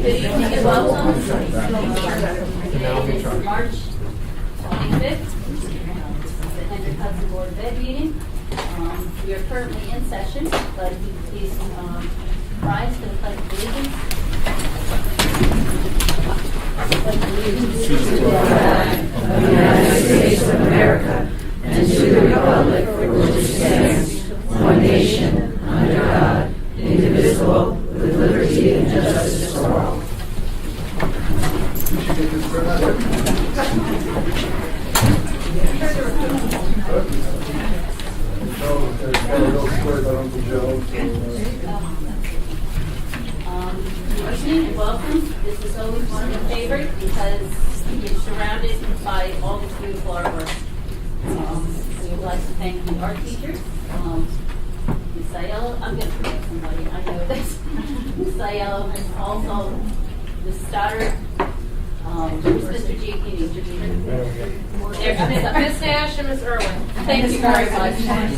Good evening and welcome. It is March 25th. This is the Hendrick Hudson Board of Ed meeting. We are currently in session, but if you please rise to the Pledge of Allegiance. To the flag of the United States of America and to the republic for which it stands, one nation, under God, indivisible, with liberty and justice for all. Good evening and welcome. This is always one of my favorites because you're surrounded by all this beautiful artwork. We would like to thank the art teachers. Ms. Aiello, I'm going to forget somebody, I know this. Ms. Aiello and also Ms. Stoddard. Who's Mr. G? Ms. Nash and Ms. Irwin. Thank you very much. And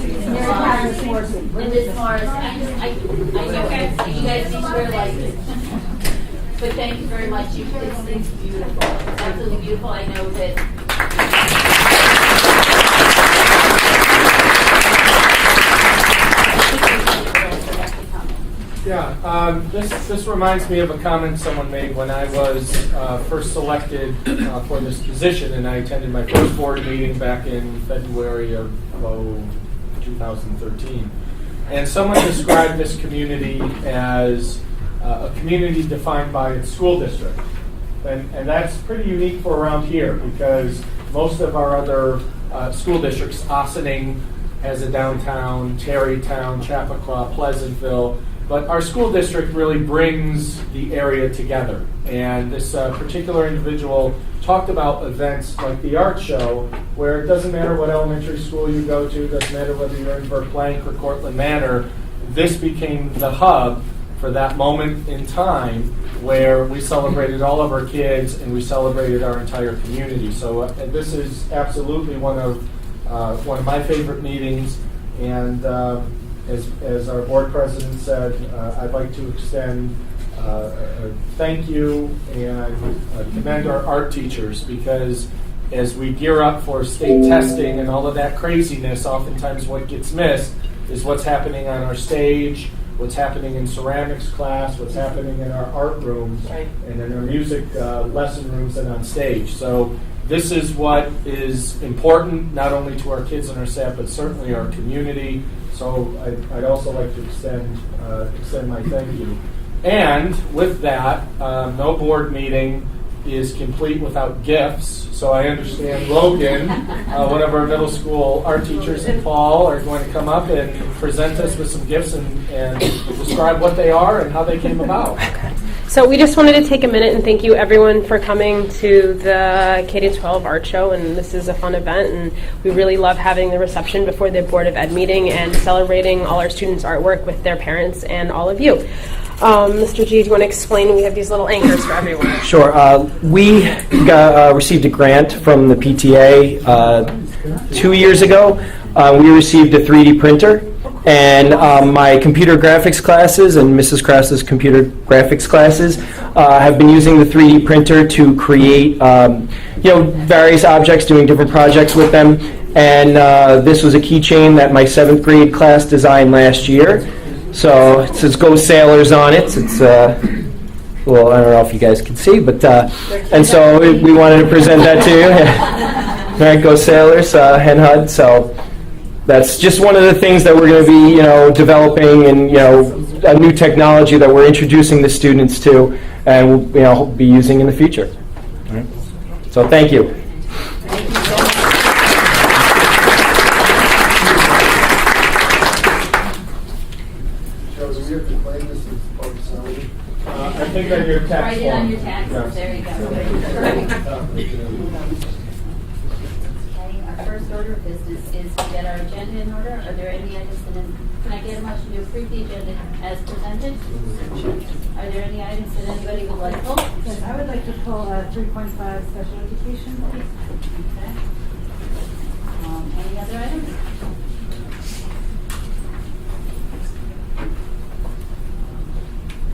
Ms. Morris, I know you guys need to realize it. But thank you very much. It's beautiful. It's absolutely beautiful. I know that. Yeah, this reminds me of a comment someone made when I was first selected for this position, and I attended my first board meeting back in February of 2013. And someone described this community as a community defined by its school district. And that's pretty unique for around here because most of our other school districts, Ossining has a downtown, Tarrytown, Chappaqua, Pleasantville, but our school district really brings the area together. And this particular individual talked about events like the art show, where it doesn't matter what elementary school you go to, doesn't matter whether you're in Verplank or Cortland Manor, this became the hub for that moment in time where we celebrated all of our kids and we celebrated our entire community. So this is absolutely one of my favorite meetings, and as our board president said, I'd like to extend a thank you and commend our art teachers, because as we gear up for state testing and all of that craziness, oftentimes what gets missed is what's happening on our stage, what's happening in ceramics class, what's happening in our art rooms, and in our music lesson rooms and on stage. So this is what is important, not only to our kids and our staff, but certainly our community. So I'd also like to extend my thank you. And with that, no board meeting is complete without gifts. So I understand Logan, one of our middle school art teachers, and Paul are going to come up and present us with some gifts and describe what they are and how they came about. So we just wanted to take a minute and thank you everyone for coming to the K-12 art show, and this is a fun event, and we really love having the reception before the Board of Ed meeting and celebrating all our students' artwork with their parents and all of you. Mr. G, do you want to explain? We have these little anchors for everyone. Sure. We received a grant from the PTA 2 years ago. We received a 3D printer, and my computer graphics classes and Mrs. Krause's computer graphics classes have been using the 3D printer to create various objects, doing different projects with them. And this was a keychain that my 7th grade class designed last year. So it says "Go Sailors" on it. It's well, I don't know if you guys can see, but and so we wanted to present that to you. All right, Go Sailors, Hen Hud. So that's just one of the things that we're going to be, developing, and a new technology that we're introducing the students to, and we'll be using in the future. All right. So thank you. I think on your tax Write it on your taxes. Yes. There you go. Okay, our first order of business is to get our agenda in order. Are there any items? Can I get a motion to approve the agenda as presented? Are there any items that anybody would like to pull? Yes, I would like to pull 3.5 special education, please. Okay. Any other items?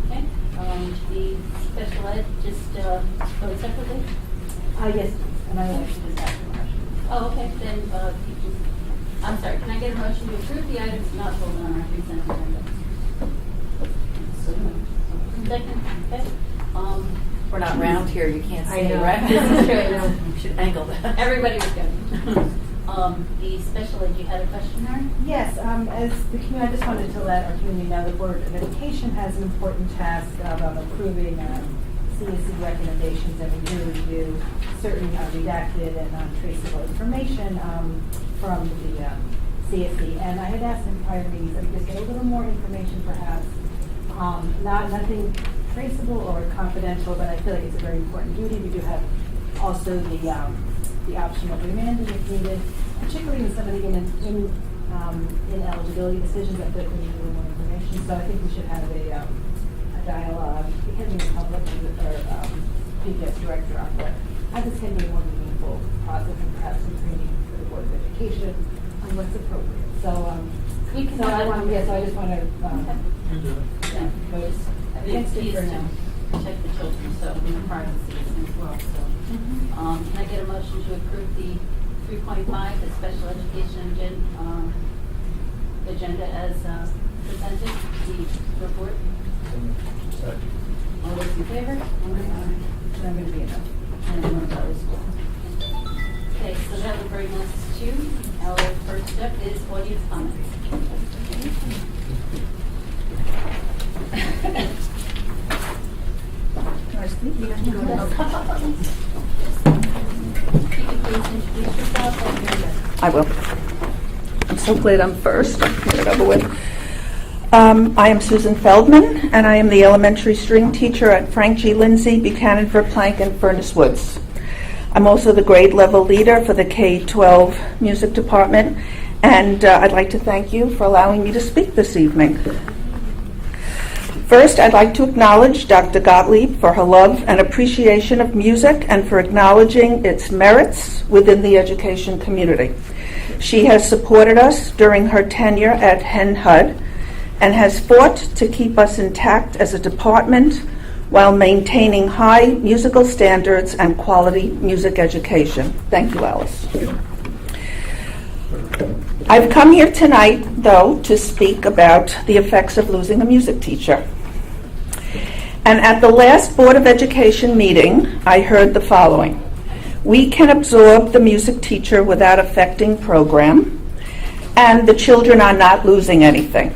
Okay. The special And I will actually just ask a question. Oh, okay, then, I'm sorry, can I get a motion to approve the items not pulled on our consent agenda? So moved. Second, okay. We're not round here, you can't see I it, know. right? This is true. You should angle that. Everybody was good. The special ed, you had a question, Mary? Yes, as the community, I just wanted to let our community know the Board of Education has an important task of approving CSE recommendations, and we do review certain redacted and untraceable information from the CSE. And I had asked in prior meetings that we just get a little more information, perhaps, nothing traceable or confidential, but I feel like it's a very important duty. We do have also the option of remanding if needed, particularly in some of the ineligibility decisions that we need a little more information. So I think we should have a dialogue, because in public and with our PBS director on how this can be a more meaningful process and perhaps some training for the Board of Education on what's appropriate. So, You can so I just want to Yeah, vote against it for now. protect the children, so in the privacy as well, so. Can I get a motion to approve the 3.5, the special education agenda as presented, the report? All those in favor? And I'm going to be enough. And one opposed. Okay, so that will bring us to our first step is audience comments. You can please introduce yourself and your address. I will. I'm so glad I'm first. I'll get it over with. I am Susan Feldman, and I am the elementary string teacher at Frank G. Lindsay, Buchanan, Verplank, and Furnace Woods. I'm also the grade level leader for the K-12 music department, and I'd like to thank you for allowing me to speak this evening. First, I'd like to acknowledge Dr. Gottlieb for her love and appreciation of music and for acknowledging its merits within the education community. She has supported us during her tenure at Hen Hud and has fought to keep us intact as a department while maintaining high musical standards and quality music education. Thank you, Alice. I've come here tonight, though, to speak about the effects of losing a music teacher. And at the last Board of Education meeting, I heard the following: we can absorb the music teacher without affecting program, and the children are not losing anything.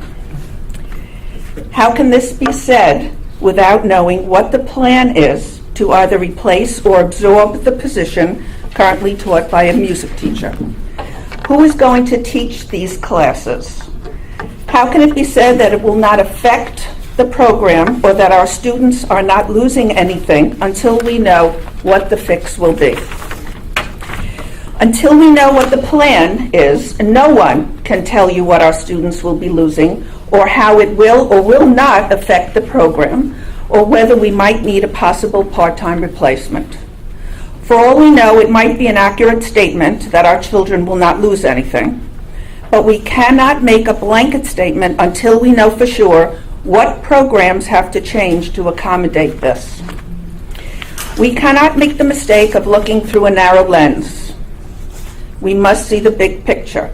How can this be said without knowing what the plan is to either replace or absorb the position currently taught by a music teacher? Who is going to teach these classes? How can it be said that it will not affect the program or that our students are not losing anything until we know what the fix will be? Until we know what the plan is, no one can tell you what our students will be losing or how it will or will not affect the program or whether we might need a possible part-time replacement. For all we know, it might be an accurate statement that our children will not lose anything, but we cannot make a blanket statement until we know for sure what programs have to change to accommodate this. We cannot make the mistake of looking through a narrow lens. We must see the big picture.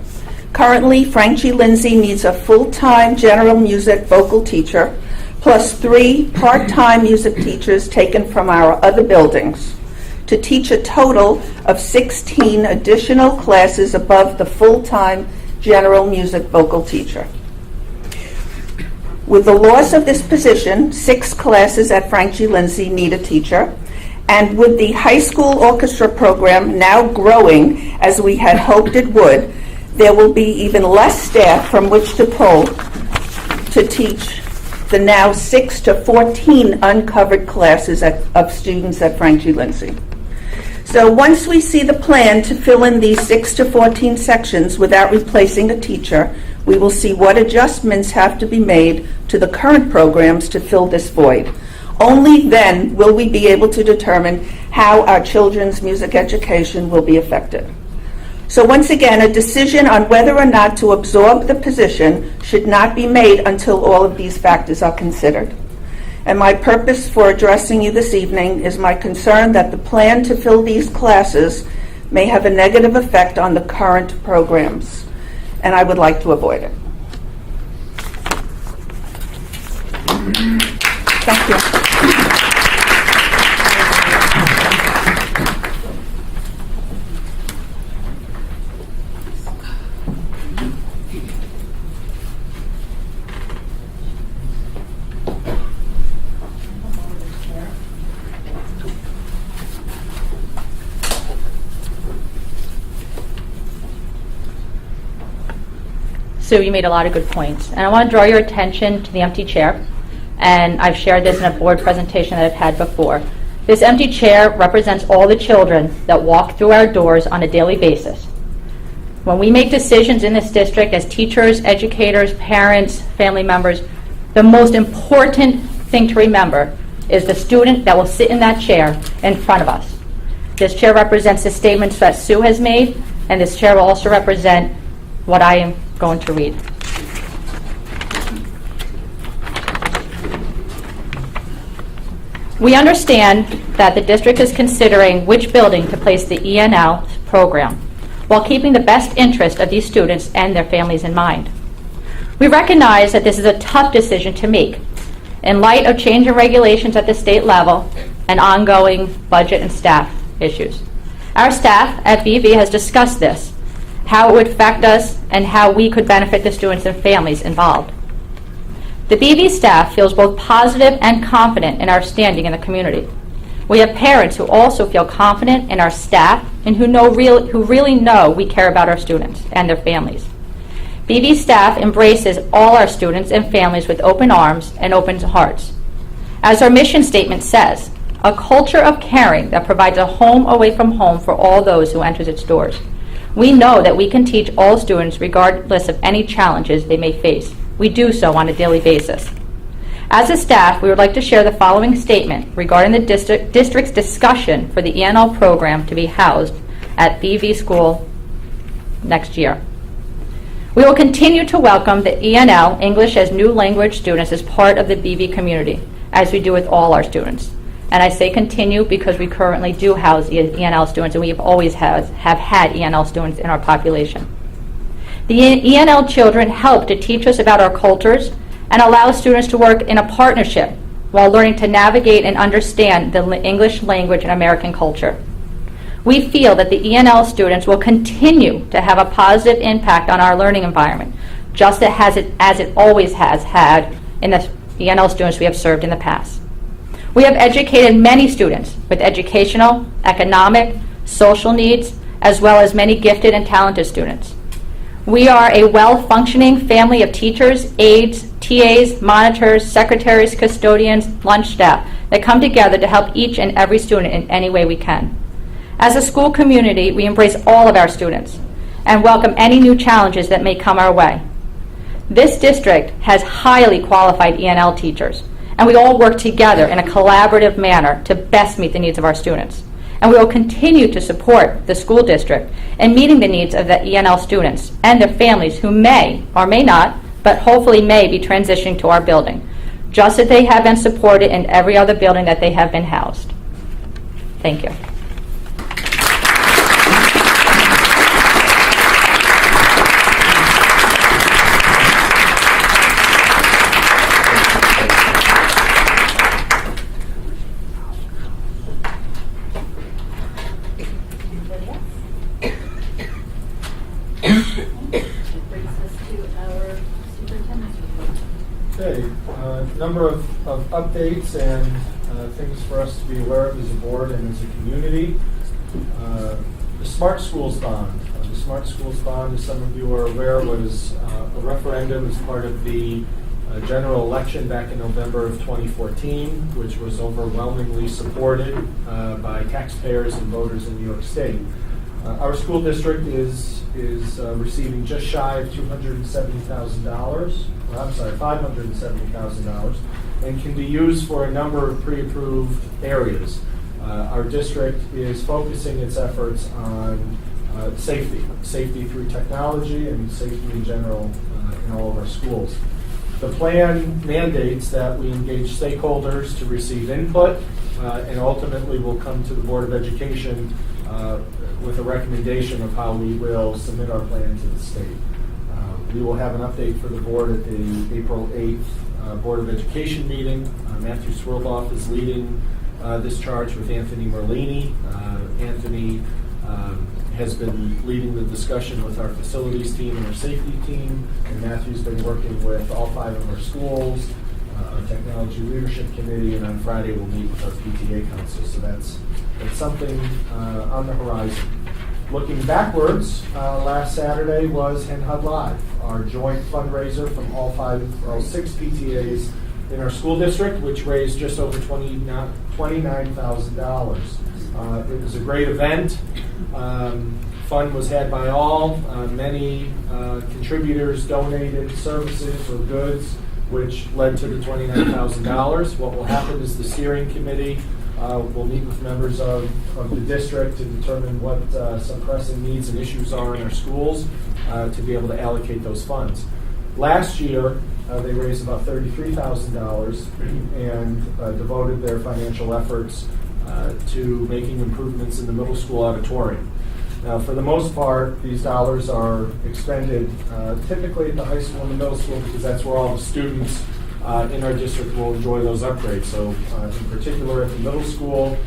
Currently, Frank G. Lindsay needs a full-time general music vocal teacher, plus 3 part-time music teachers taken from our other buildings, to teach a total of 16 additional classes above the full-time general music vocal teacher. With the loss of this position, 6 classes at Frank G. Lindsay need a teacher, and with the high school orchestra program now growing as we had hoped it would, there will be even less staff from which to pull to teach the now 6 to 14 uncovered classes of students at Frank G. Lindsay. So once we see the plan to fill in these 6 to 14 sections without replacing a teacher, we will see what adjustments have to be made to the current programs to fill this void. Only then will we be able to determine how our children's music education will be affected. So once again, a decision on whether or not to absorb the position should not be made until all of these factors are considered. And my purpose for addressing you this evening is my concern that the plan to fill these classes may have a negative effect on the current programs, and I would like to avoid it. Thank you. Sue, you made a lot of good points. And I want to draw your attention to the empty chair. And I've shared this in a board presentation that I've had before. This empty chair represents all the children that walk through our doors on a daily basis. When we make decisions in this district as teachers, educators, parents, family members, the most important thing to remember is the student that will sit in that chair in front of us. This chair represents the statements that Sue has made, and this chair will also represent what I am going to read. We understand that the district is considering which building to place the ENL program, while keeping the best interest of these students and their families in mind. We recognize that this is a tough decision to make in light of changing regulations at the state level and ongoing budget and staff issues. Our staff at BV has discussed this, how it would affect us, and how we could benefit the students and families involved. The BV staff feels both positive and confident in our standing in the community. We have parents who also feel confident in our staff and who really know we care about our students and their families. BV staff embraces all our students and families with open arms and open hearts. As our mission statement says, a culture of caring that provides a home away from home for all those who enter its doors. We know that we can teach all students regardless of any challenges they may face. We do so on a daily basis. As a staff, we would like to share the following statement regarding the district's discussion for the ENL program to be housed at BV School next year. We will continue to welcome the ENL, English as New Language students, as part of the BV community, as we do with all our students. And I say continue because we currently do house ENL students, and we have always have had ENL students in our population. The ENL children help to teach us about our cultures and allow students to work in a partnership while learning to navigate and understand the English language and American culture. We feel that the ENL students will continue to have a positive impact on our learning environment, just as it always has had in the ENL students we have served in the past. We have educated many students with educational, economic, social needs, as well as many gifted and talented students. We are a well-functioning family of teachers, aides, TAs, monitors, secretaries, custodians, lunch staff that come together to help each and every student in any way we can. As a school community, we embrace all of our students and welcome any new challenges that may come our way. This district has highly qualified ENL teachers, and we all work together in a collaborative manner to best meet the needs of our students. And we will continue to support the school district in meeting the needs of the ENL students and their families who may or may not, but hopefully may be transitioning to our building, just as they have been supported in every other building that they have been housed. Thank you. Okay, number of updates and things for us to be aware of as a board and as a community. The Smart Schools Bond. The Smart Schools Bond, as some of you are aware, was a referendum as part of the general election back in November of 2014, which was overwhelmingly supported by taxpayers and voters in New York State. Our school district is receiving just shy of $570,000, and can be used for a number of pre-approved areas. Our district is focusing its efforts on safety through technology and safety in general in all of our schools. The plan mandates that we engage stakeholders to receive input, and ultimately will come to the Board of Education with a recommendation of how we will submit our plan to the state. We will have an update for the board at the April 8th Board of Education meeting. Matthew Swirloff is leading this charge with Anthony Merlini. Anthony has been leading the discussion with our facilities team and our safety team, and Matthew's been working with all 5 of our schools, our technology leadership committee, and on Friday we'll meet with our PTA council. So that's something on the horizon. Looking backwards, last Saturday was Hen Hud Live, our joint fundraiser from all 6 PTAs in our school district, which raised just over $29,000. It was a great event. Fun was had by all. Many contributors donated services or goods, which led to the $29,000. What will happen is the steering committee will meet with members of the district to determine what some pressing needs and issues are in our schools to be able to allocate those funds. Last year, they raised about $33,000 and devoted their financial efforts to making improvements in the middle school auditorium. Now, for the most part, these dollars are expended typically at the high school and the middle school because that's where all the students in our district will enjoy those upgrades. So in particular at the middle school,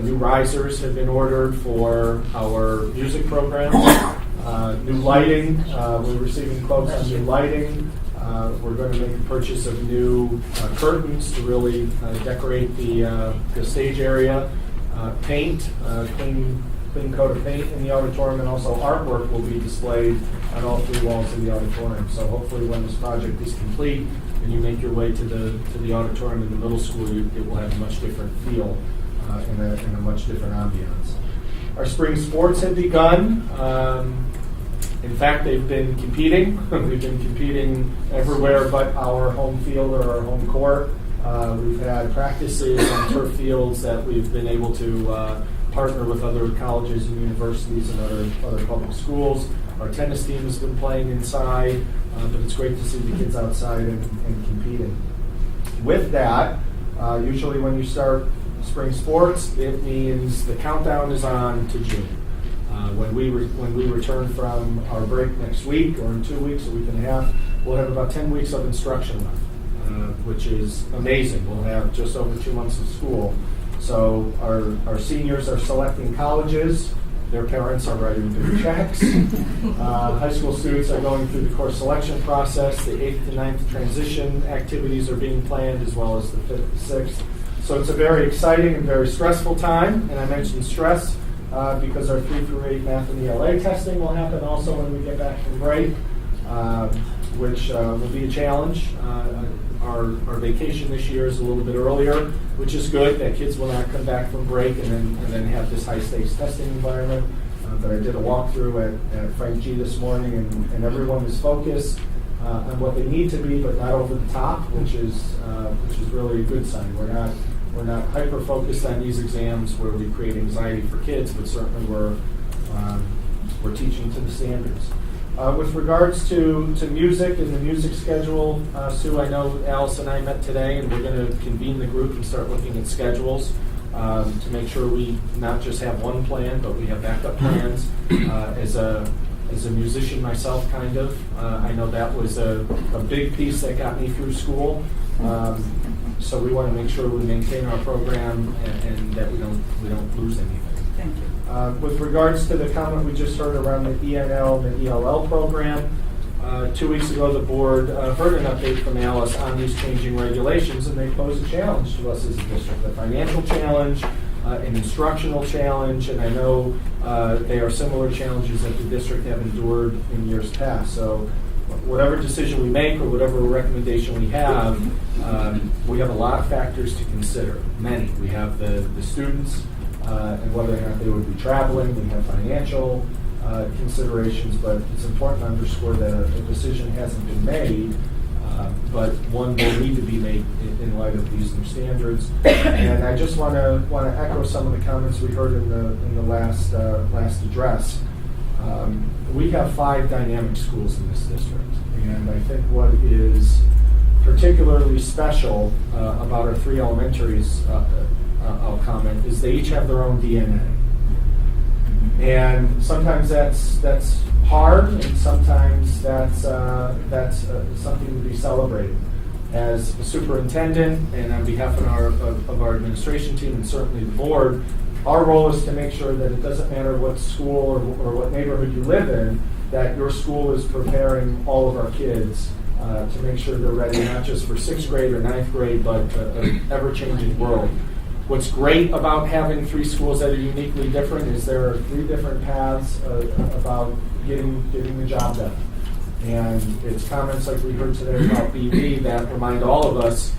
new risers have been ordered for our music program. New lighting, we're receiving quotes on new lighting. We're going to make a purchase of new curtains to really decorate the stage area. Paint, clean coat of paint in the auditorium, and also artwork will be displayed on all 3 walls of the auditorium. So hopefully when this project is complete and you make your way to the auditorium in the middle school, it will have a much different feel and a much different ambiance. Our spring sports have begun. In fact, they've been competing. We've been competing everywhere but our home field or our home court. We've had practices on turf fields that we've been able to partner with other colleges and universities and other public schools. Our tennis team has been playing inside, but it's great to see the kids outside and competing. With that, usually when you start spring sports, it means the countdown is on to June. When we return from our break next week, or in 2 weeks, a week and a half, we'll have about 10 weeks of instruction left, which is amazing. We'll have just over 2 months of school. So our seniors are selecting colleges. Their parents are writing their checks. High school students are going through the course selection process. The 8th to 9th transition activities are being planned, as well as the 5th to 6th. So it's a very exciting and very stressful time. And I mentioned stress because our 3 through 8 math and ELA testing will happen also when we get back from break, which will be a challenge. Our vacation this year is a little bit earlier, which is good. That kids will not come back from break and then have this high stakes testing environment. But I did a walkthrough at Frank G this morning, and everyone is focused on what they need to be, but not over the top, which is really a good sign. We're not hyper focused on these exams where we create anxiety for kids, but certainly we're teaching to the standards. With regards to music and the music schedule, Sue, I know Alice and I met today, and we're going to convene the group and start looking at schedules to make sure we not just have one plan, but we have backup plans. As a musician myself, kind of, I know that was a big piece that got me through school. So we want to make sure we maintain our program and that we don't lose anything. Thank you. With regards to the comment we just heard around the ENL and the ELL program, 2 weeks ago the board heard an update from Alice on these changing regulations, and they posed a challenge to us as a district, a financial challenge, an instructional challenge, and I know they are similar challenges that the district have endured in years past. So whatever decision we make or whatever recommendation we have a lot of factors to consider, many. We have the students, and whether or not they would be traveling. We have financial considerations, but it's important to underscore that a decision hasn't been made, but one will need to be made in light of these new standards. And I just want to echo some of the comments we heard in the last address. We have 5 dynamic schools in this district, and I think what is particularly special about our 3 elementaries, I'll comment, is they each have their own DNA. And sometimes that's hard, and sometimes that's something to be celebrated. As a superintendent, and on behalf of our administration team, and certainly the board, our role is to make sure that it doesn't matter what school or what neighborhood you live in, that your school is preparing all of our kids to make sure they're ready, not just for 6th grade or 9th grade, but an ever-changing world. What's great about having 3 schools that are uniquely different is there are 3 different paths about getting the job done. And it's comments like we heard today about BV that remind all of us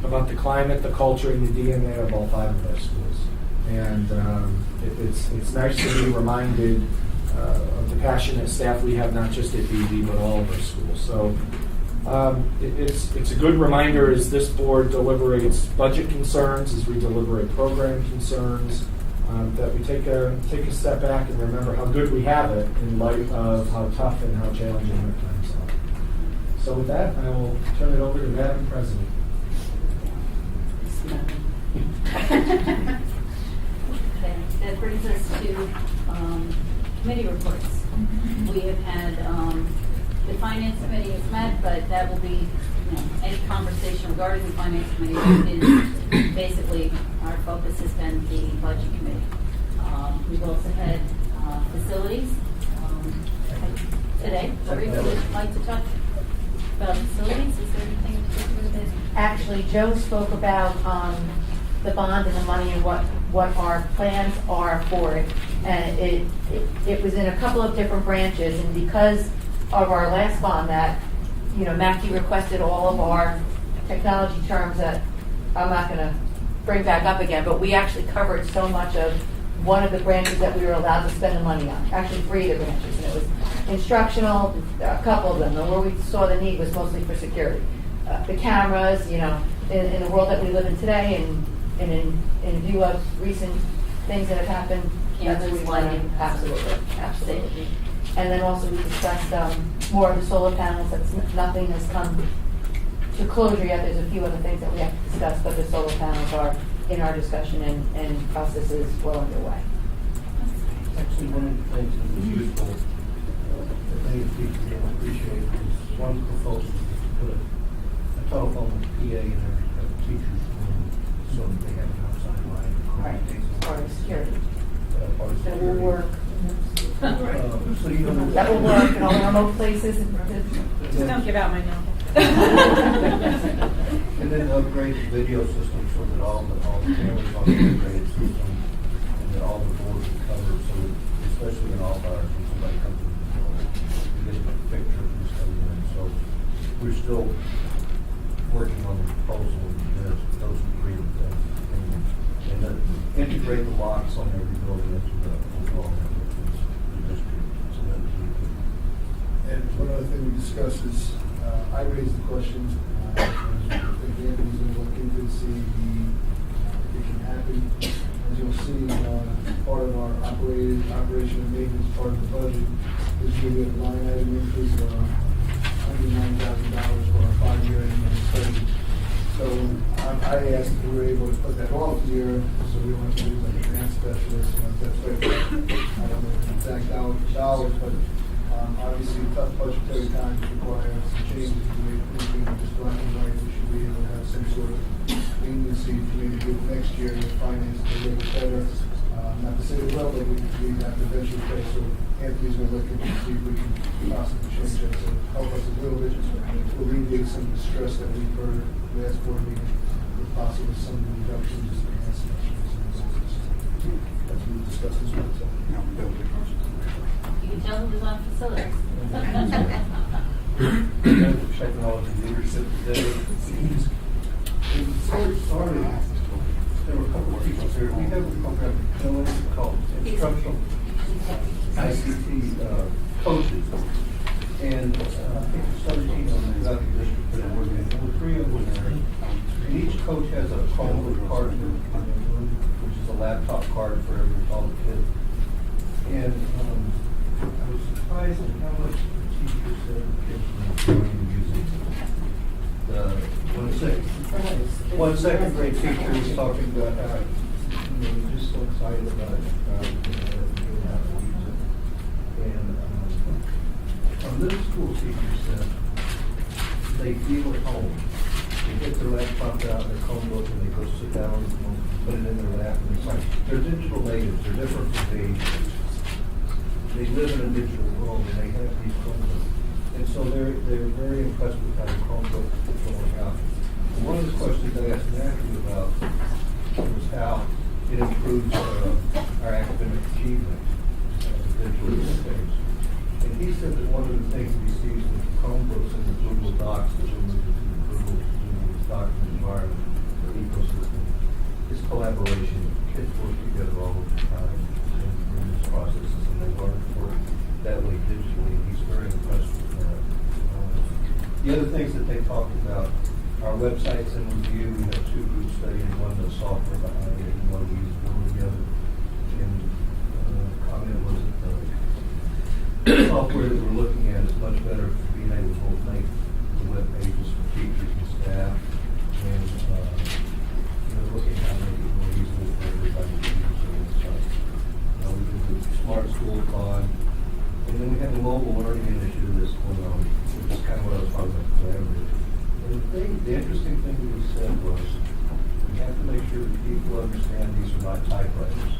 about the climate, the culture, and the DNA of all 5 of our schools. And it's nice to be reminded of the passionate staff we have, not just at BV, but all of our schools. So it's a good reminder as this board deliberates budget concerns, as we deliberate program concerns, that we take a step back and remember how good we have it in light of how tough and how challenging our times are. So with that, I will turn it over to Madam President. Okay, that brings us to committee reports. We have had the Finance Committee has met, but that will be, any conversation regarding the Finance Committee is basically, our focus has been the Budget Committee. We've also had facilities today. Teresa, would you like to talk about facilities? Is there anything in particular that? Actually, Joe spoke about the bond and the money and what our plans are for it. And it was in a couple of different branches, and because of our last bond that, Mackie requested all of our technology terms that I'm not going to bring back up again, but we actually covered so much of one of the branches that we were allowed to spend the money on, actually 3 of the branches, and it was instructional, a couple of them, and where we saw the need was mostly for security. The cameras, in the world that we live in today, and in view of recent things that have happened, that's what we want to, absolutely. And then also we discussed more of the solar panels. Nothing has come to closure yet. There's a few other things that we have to discuss, but the solar panels are in our discussion and process is well underway. Actually, one of the things that was useful that many people will appreciate is one proposal to put a telephone with PA in every teacher's room so that they have an outside line. Right, part of security. Part of That will work. So you know, That will work in all the remote places. Just don't give out my number. and then upgrade the video system so that all the cameras on the upgraded system and that all the boards are covered, so that, especially in all bars, when somebody comes in the door, you get a picture from somebody in. So we're still working on the proposal of those 3 things. And then integrate the locks on every building into the overall network of the district. So that And one other thing we discussed is, I raised the question, I think Anthony's going to look into to see if it can happen. As you'll see, part of our operation and maintenance part of the budget is going to be a line item increase of $109,000 for our 5-year annual study. So I asked if we were able to put that off here, so we don't have to use like a grant specialist, that's right. I don't know the exact dollars, but obviously tough budgetary times require some changes to make thinking just black and white. We should be able to have some sort of leniency to maybe give next year if finance is a little bit better. Not to say it will, but we have to eventually pay. So Anthony's going to look into see if we can possibly change that to help us a little bit, to alleviate some of the stress that we've heard last board meeting, with possibly some reductions in asset. As we discussed this one. You can tell who was on facilities. technology leadership today. It started, there were a couple of people here. We have a program called Instructional ICT Coaches. And I think there's 17 of them throughout the district that are working. There were 3 of them there. And each coach has a Chromebook card, which is a laptop card for all the kids. And I was surprised at how much the teachers said the kids were enjoying using the one second grade teacher was talking about how, he's just so excited about it, and how to use it. And our middle school teachers said they feel at home. They get their laptop out, their Chromebook, and they go sit down and put it in their lap. And it's like, they're digital natives. They're different from the they live in a digital world, and they have these Chromebooks. And so they're very impressed with how the Chromebook is going out. And one of the questions I asked Matthew about was how it improves our academic achievement digital space. And he said that one of the things he sees with Chromebooks and the Google Docs that we're moving to the Google document environment, the ecosystem, is collaboration. Kids work together all the time in these processes, and they learn to work that way digitally. He's very impressed with that. The other things that they talked about are websites in review. We have two groups studying, one the software behind it and one we use one together. And comment was that the software that we're looking at is much better for being able to both make the web pages for teachers and staff and looking at how to make it more usable for everybody to use the website. We did the Smart School Pod, and then we have a mobile learning initiative that's going on, which is kind of what I was talking about collaborative. And the interesting thing that we said was we have to make sure that people understand these are not typewriters.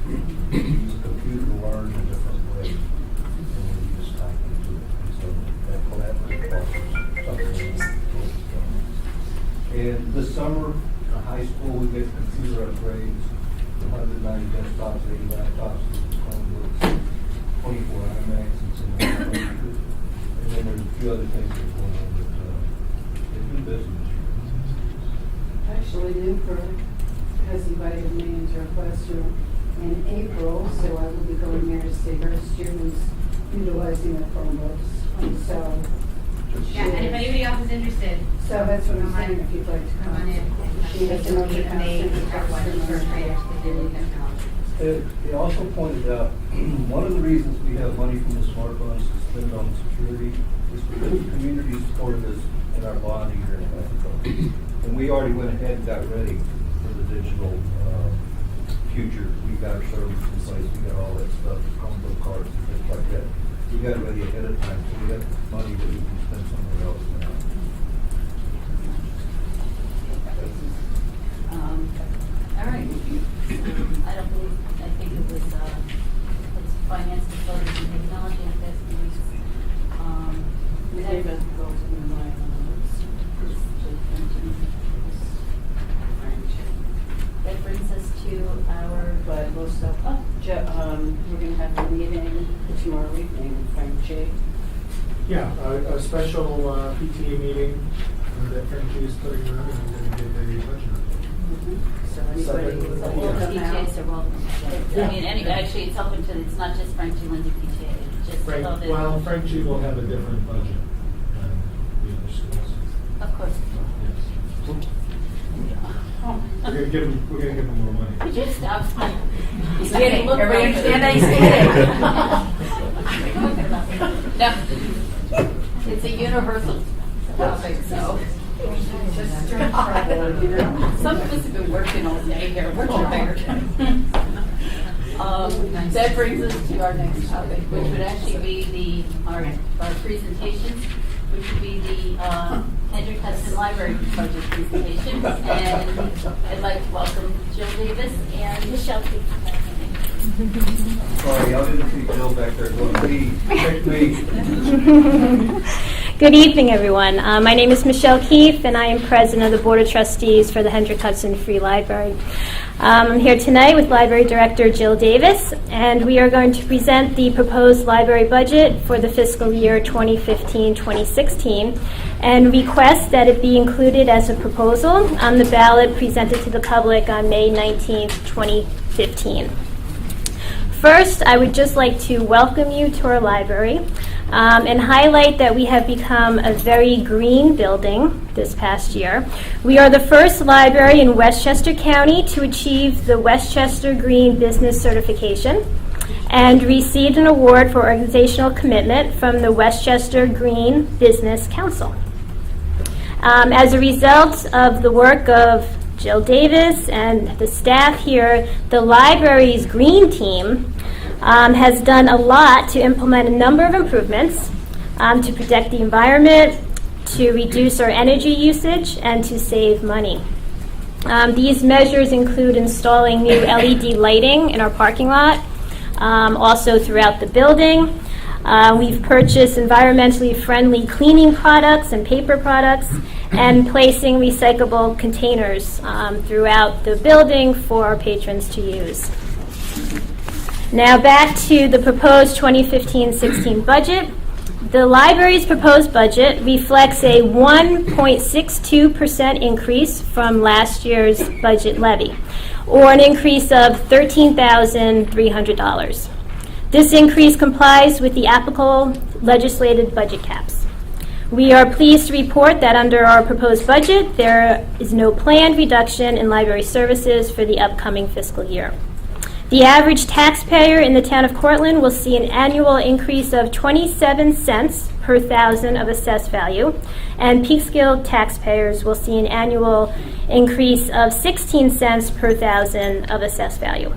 We use a computer to learn in different ways, and then you just type into it. And so that collaborative part is something that we're focused on. And this summer, in high school, we get computer upgrades, 190 desktops, 80 laptops, Chromebooks, 24 iMacs, and some more. And then there's a few other things that are going on with new business. Actually, Newburgh has invited me into a classroom in April, so I will be going there to see her students utilizing the Chromebooks. And so, Yeah, and if anybody else is interested, so that's what I'm saying, if you'd like to come come. on in. She has an open house in the First graders, they do need technology. It also pointed out, one of the reasons we have money from the smart funds to spend on security is because the community supported us in our bonding here in Mexico. And we already went ahead and got ready for the digital future. We got our services in place, we got all that stuff, Chromebook cards and things like that. We got it ready ahead of time, so we got money that we can spend somewhere else now. All right. I don't believe, I think it was, it's finance, facilities, and technology, and that's We gave it go to the line. that brings us to our, But most of, we're going to have a meeting tomorrow evening with Frank J. Yeah, a special PTA meeting that Frankie is putting on, and we're going to get a budget. So anybody So will come out. PTAs are welcome. I mean, actually, it's open to, it's not just Frank G. Lindsay PTA, it's just Frank, all the. well, Frank G will have a different budget than the other schools. Of course. Yes. We're gonna give him more money. Could you stop? He's getting- look everybody right understand No. It's a universal topic, so. Just stir trouble, you know. Some of us have been working all day here, we're tired. That brings us to our next topic, which would actually be our presentations, which would be the Hendrick Hudson Library budget presentation. And I'd like to welcome Jill Davis and Michelle Keith. Sorry, I didn't see Jill back there going, pick me. Good evening, everyone. My name is Michelle Keefe, and I am president of the Board of Trustees for the Hendrick Hudson Free Library. I'm here tonight with Library Director Jill Davis, and we are going to present the proposed library budget for the fiscal year 2015-2016, and request that it be included as a proposal on the ballot presented to the public on May 19th, 2015. First, I would just like to welcome you to our library and highlight that we have become a very green building this past year. We are the first library in Westchester County to achieve the Westchester Green Business Certification and received an award for organizational commitment from the Westchester Green Business Council. As a result of the work of Jill Davis and the staff here, the library's green team has done a lot to implement a number of improvements to protect the environment, to reduce our energy usage, and to save money. These measures include installing new LED lighting in our parking lot, also throughout the building. We've purchased environmentally friendly cleaning products and paper products, and placing recyclable containers throughout the building for our patrons to use. Now back to the proposed 2015-16 budget. The library's proposed budget reflects a 1.62% increase from last year's budget levy, or an increase of $13,300. This increase complies with the applicable legislated budget caps. We are pleased to report that under our proposed budget, there is no planned reduction in library services for the upcoming fiscal year. The average taxpayer in the town of Cortland will see an annual increase of 27 cents per thousand of assessed value, and Peekskill taxpayers will see an annual increase of 16 cents per thousand of assessed value.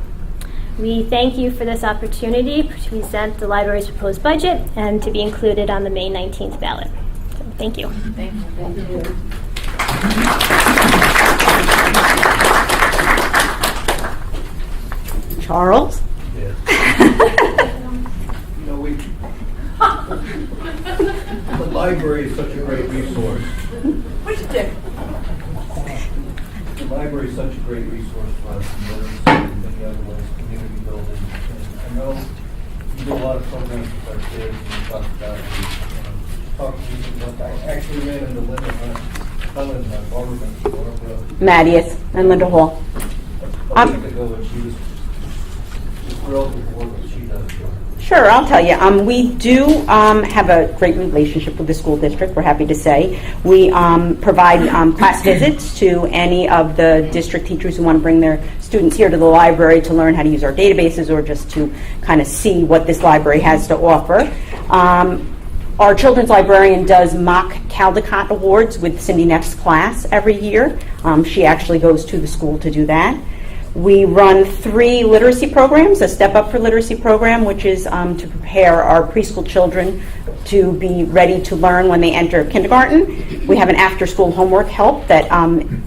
We thank you for this opportunity to present the library's proposed budget and to be included on the May 19th ballot. So, thank you. Thank you. Thank you. Charles? Yes. You know, the library is such a great resource. What'd you do? The library is such a great resource for us in literacy and many other ways, community building. And I know you do a lot of programs with our kids, and you talk about I actually ran into Linda Hunt, Helen Barbara Mattias and Linda Hall. a week ago, and she was thrilled with what she does for her. Sure, I'll tell you. We do have a great relationship with the school district, we're happy to say. We provide class visits to any of the district teachers who want to bring their students here to the library to learn how to use our databases or just to kind of see what this library has to offer. Our children's librarian does mock Caldecott Awards with Cindy Neff's class every year. She actually goes to the school to do that. We run 3 literacy programs, a Step Up for Literacy program, which is to prepare our preschool children to be ready to learn when they enter kindergarten. We have an after-school homework help that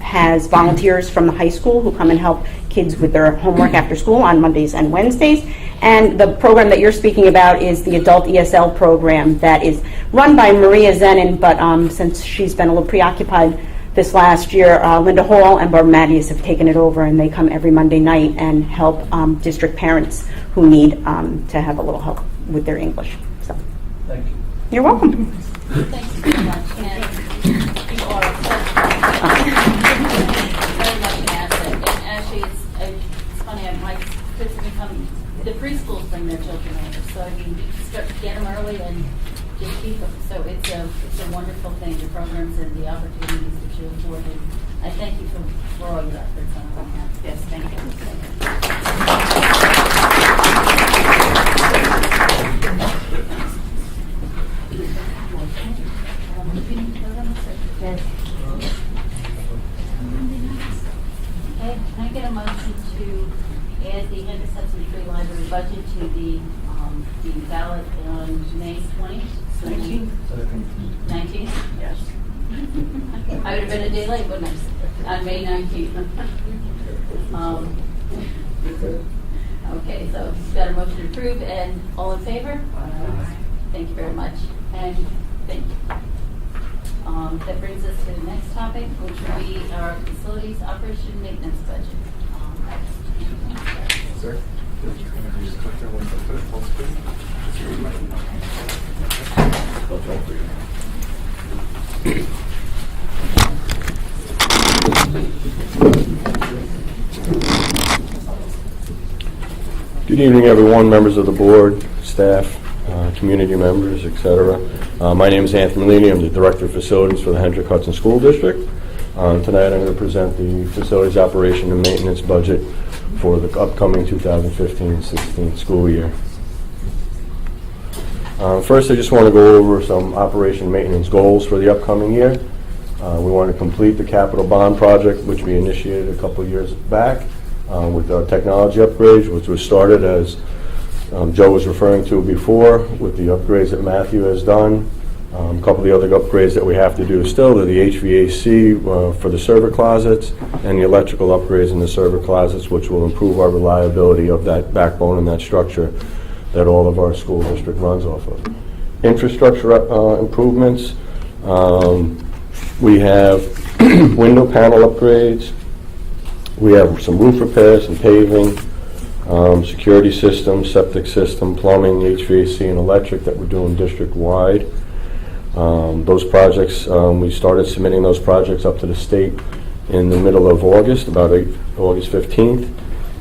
has volunteers from the high school who come and help kids with their homework after school on Mondays and Wednesdays. And the program that you're speaking about is the Adult ESL program that is run by Maria Zenin, but since she's been a little preoccupied this last year, Linda Hall and Barbara Mattias have taken it over, and they come every Monday night and help district parents who need to have a little help with their English. So, Thank you. you're welcome. Thank you very much. And you are very much an asset. And actually, it's funny, my kids become, the preschools bring their children over. So, I mean, you can start to get them early and just keep them. So it's a wonderful thing, the programs and the opportunities that you afford. And I thank you for all your efforts on that. Yes, thank you. Okay, can I get a motion to add the Hendricks Hudson Free Library budget to the ballot on May 20th? 19th? Yes. I would have been a day late, wouldn't I? On May 19th. Okay, so got a motion to approve, and all in favor? Thank you very much. And thank you. That brings us to the next topic, which will be our facilities operation maintenance budget. Sir? Good evening, everyone, members of the board, staff, community members, etc. My name is Anthony Melini. I'm the Director of Facilities for the Hendrick Hudson School District. Tonight I'm going to present the facilities operation and maintenance budget for the upcoming 2015-16 school year. First, I just want to go over some operation maintenance goals for the upcoming year. We want to complete the capital bond project, which we initiated a couple of years back with our technology upgrades, which was started as Joe was referring to before with the upgrades that Matthew has done. A couple of the other upgrades that we have to do still are the HVAC for the server closets and the electrical upgrades in the server closets, which will improve our reliability of that backbone and that structure that all of our school district runs off of. Infrastructure improvements. We have window panel upgrades. We have some roof repairs and paving, security systems, septic system, plumbing, HVAC, and electric that we're doing district-wide. Those projects, we started submitting those projects up to the state in the middle of August, about August 15th.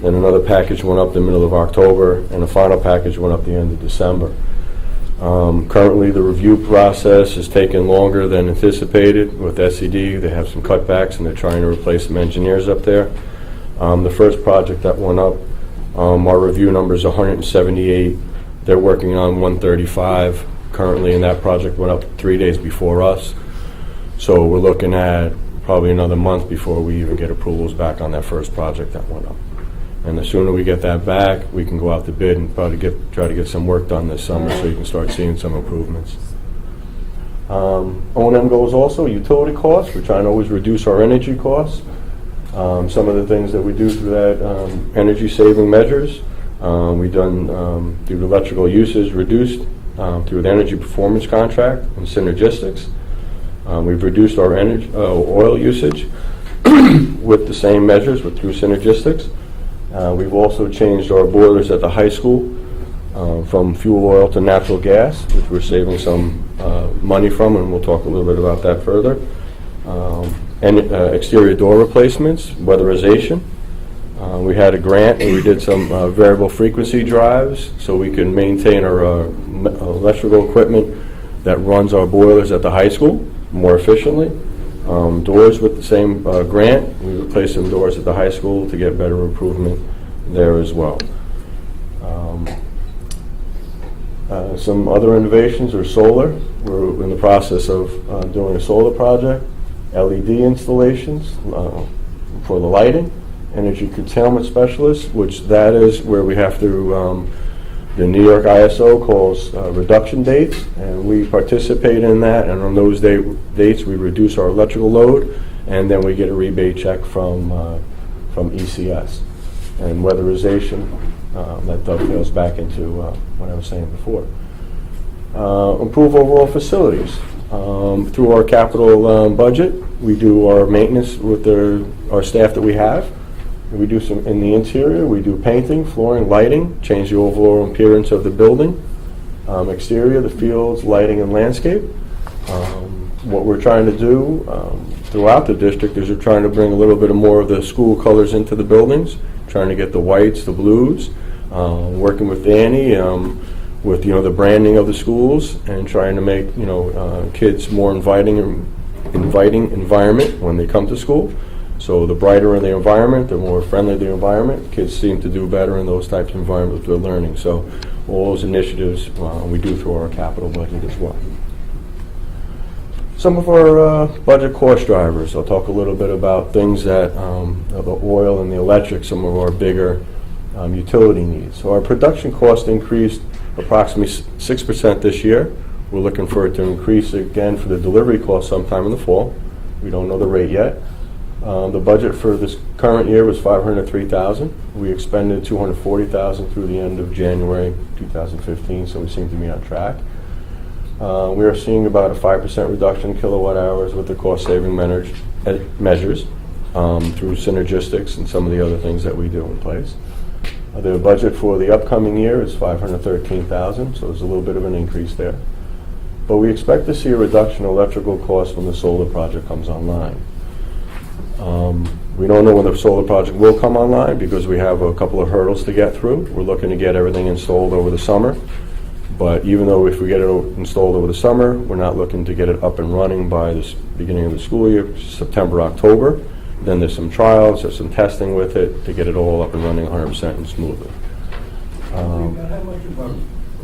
Then another package went up the middle of October, and the final package went up the end of December. Currently, the review process is taking longer than anticipated with SED. They have some cutbacks, and they're trying to replace some engineers up there. The first project that went up, our review number is 178. They're working on 135 currently, and that project went up 3 days before us. So we're looking at probably another month before we even get approvals back on that first project that went up. And the sooner we get that back, we can go out to bid and probably try to get some work done this summer so you can start seeing some improvements. O&M goals also, utility costs. We're trying to always reduce our energy costs. Some of the things that we do through that energy saving measures, we've done through electrical usage reduced through the energy performance contract and synergistics. We've reduced our energy, oil usage with the same measures through synergistics. We've also changed our boilers at the high school from fuel oil to natural gas, which we're saving some money from, and we'll talk a little bit about that further. And exterior door replacements, weatherization. We had a grant and we did some variable frequency drives so we can maintain our electrical equipment that runs our boilers at the high school more efficiently. Doors with the same grant. We replaced some doors at the high school to get better improvement there as well. Some other innovations are solar. We're in the process of doing a solar project, LED installations for the lighting, energy curtailment specialist, which that is where we have to, the New York ISO calls reduction dates, and we participate in that, and on those dates we reduce our electrical load, and then we get a rebate check from ECS. And weatherization, that dovetails back into what I was saying before. Improve overall facilities. Through our capital budget, we do our maintenance with our staff that we have. We do some in the interior. We do painting, flooring, lighting, change the overall appearance of the building. Exterior, the fields, lighting, and landscape. What we're trying to do throughout the district is we're trying to bring a little bit more of the school colors into the buildings, trying to get the whites, the blues, working with Danny with the branding of the schools and trying to make kids more inviting environment when they come to school. So the brighter the environment, the more friendly the environment, kids seem to do better in those types of environments they're learning. So all those initiatives we do through our capital budget as well. Some of our budget cost drivers. I'll talk a little bit about things that the oil and the electric, some of our bigger utility needs. So our production cost increased approximately 6% this year. We're looking for it to increase again for the delivery cost sometime in the fall. We don't know the rate yet. The budget for this current year was $503,000. We expended $240,000 through the end of January 2015, so we seem to be on track. We are seeing about a 5% reduction in kilowatt hours with the cost-saving measures through synergistics and some of the other things that we do in place. The budget for the upcoming year is $513,000, so there's a little bit of an increase there. But we expect to see a reduction in electrical costs when the solar project comes online. We don't know when the solar project will come online because we have a couple of hurdles to get through. We're looking to get everything installed over the summer. But even though if we get it installed over the summer, we're not looking to get it up and running by the beginning of the school year, September, October. Then there's some trials, there's some testing with it to get it all up and running 100% and smoothly. How much of our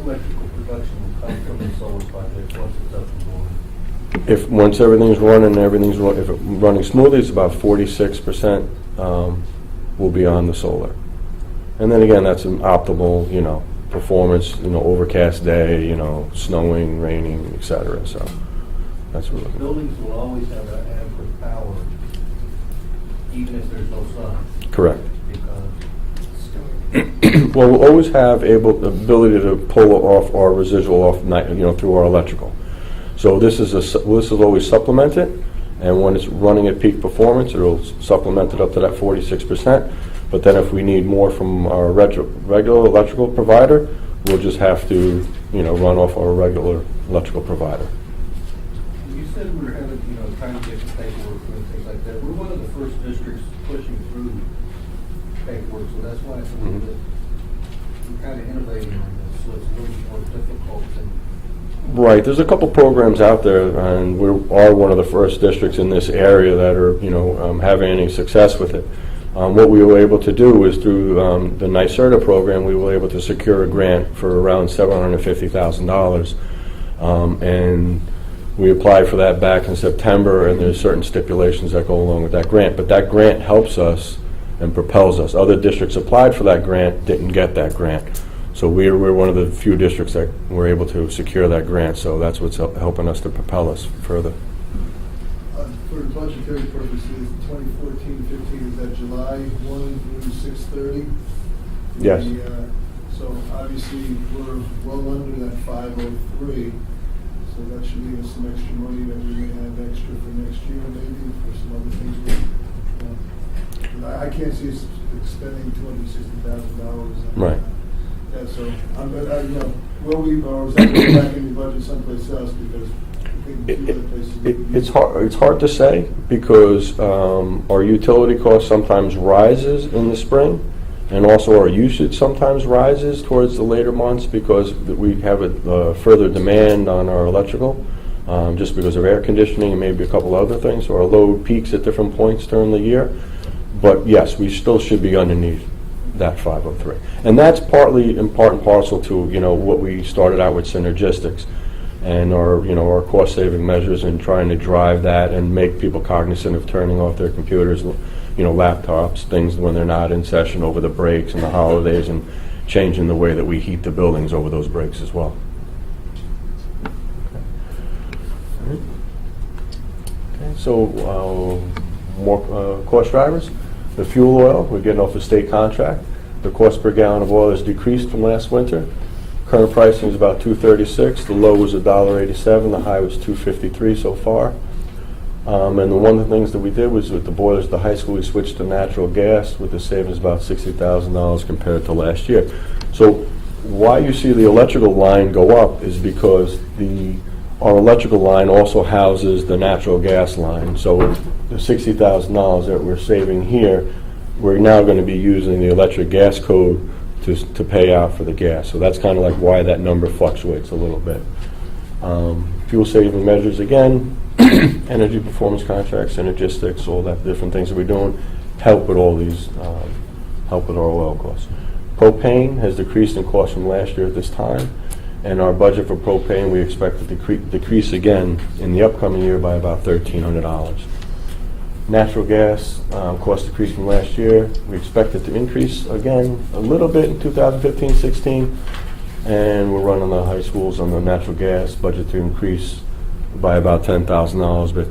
electrical production will come from the solar project once it's up and going? if once everything's running, if it's running smoothly, it's about 46% will be on the solar. And then again, that's an optimal, performance, overcast day, snowing, raining, etc. So that's what we're looking for. Buildings will always have adequate power, even if there's no sun. Correct. Because Well, we'll always have the ability to pull off our residual off night, through our electrical. So this is always supplemented, and when it's running at peak performance, it'll supplement it up to that 46%. But then if we need more from our regular electrical provider, we'll just have to, run off our regular electrical provider. you said we were having, trying to get the paperwork and things like that. We're one of the first districts pushing through paperwork, so that's why it's a little bit, we're kind of innovating on this, so it's a little more difficult than. Right. There's a couple programs out there, and we are one of the first districts in this area that are, having any success with it. What we were able to do is through the NYSERDA program, we were able to secure a grant for around $750,000, and we applied for that back in September, and there's certain stipulations that go along with that grant. But that grant helps us and propels us. Other districts applied for that grant, didn't get that grant. So we're one of the few districts that were able to secure that grant, so that's what's helping us to propel us further. For budgetary purposes, 2014-15 is that July 1 through 6/30? Yes. So obviously, we're well under that 503, so that should leave us some extra money that we may have extra for next year, maybe, for some other things. I can't see us expending $260,000. Right. Yeah, so, will we, or is that going back in the budget someplace else, because It's hard to say, because our utility cost sometimes rises in the spring, and also our usage sometimes rises towards the later months because we have a further demand on our electrical, just because of air conditioning and maybe a couple other things. So our load peaks at different points during the year. But yes, we still should be underneath that 503. And that's partly in part and parcel to what we started out with Synergistics and our cost saving measures and trying to drive that and make people cognizant of turning off their computers, laptops, things when they're not in session over the breaks and the holidays, and changing the way that we heat the buildings over those breaks as well. Okay, so more cost drivers. The fuel oil, we're getting off a state contract. The cost per gallon of oil has decreased from last winter. Current pricing is about $2.36. The low was $1.87. The high was $2.53 so far. And one of the things that we did was with the boilers at the high school, we switched to natural gas with the savings about $60,000 compared to last year. So why you see the electrical line go up is because our electrical line also houses the natural gas line. So the $60,000 that we're saving here, we're now going to be using the electric gas code to pay out for the gas. So that's kind of like why that number fluctuates a little bit. Fuel saving measures, again, energy performance contracts, Synergistics, all that different things that we're doing help with all these, help with our oil costs. Propane has decreased in cost from last year at this time, and our budget for propane we expect to decrease again in the upcoming year by about $1,300. Natural gas cost decreased from last year. We expect it to increase again a little bit in 2015-16, and we're running the high schools on the natural gas budget to increase by about $10,000, but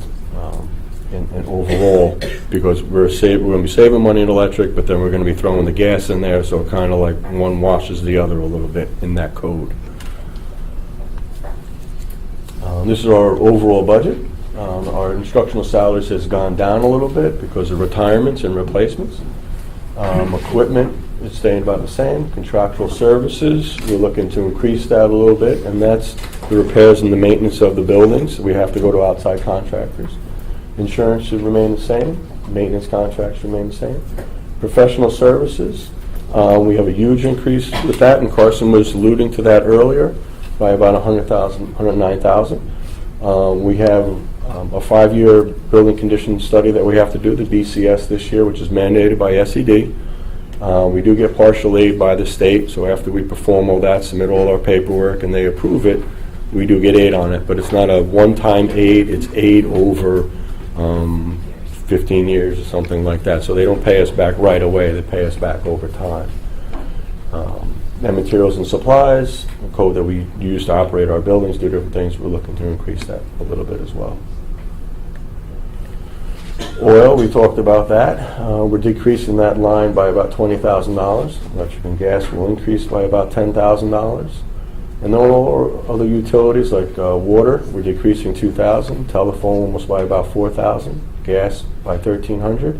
in overall, because we're going to be saving money in electric, but then we're going to be throwing the gas in there, so kind of like one washes the other a little bit in that code. This is our overall budget. Our instructional salaries has gone down a little bit because of retirements and replacements. Equipment is staying about the same. Contractual services, we're looking to increase that a little bit, and that's the repairs and the maintenance of the buildings. We have to go to outside contractors. Insurance should remain the same. Maintenance contracts remain the same. Professional services, we have a huge increase with that, and Carson was alluding to that earlier, by about $109,000. We have a 5-year building condition study that we have to do, the BCS this year, which is mandated by SED. We do get partial aid by the state, so after we perform all that, submit all our paperwork, and they approve it, we do get aid on it, but it's not a one-time aid, it's aid over 15 years or something like that. So they don't pay us back right away, they pay us back over time. And materials and supplies, the code that we use to operate our buildings, do different things, we're looking to increase that a little bit as well. Oil, we talked about that. We're decreasing that line by about $20,000. Electric and gas will increase by about $10,000. And then all other utilities like water, we're decreasing $2,000. Telephone almost by about $4,000. Gas by $1,300.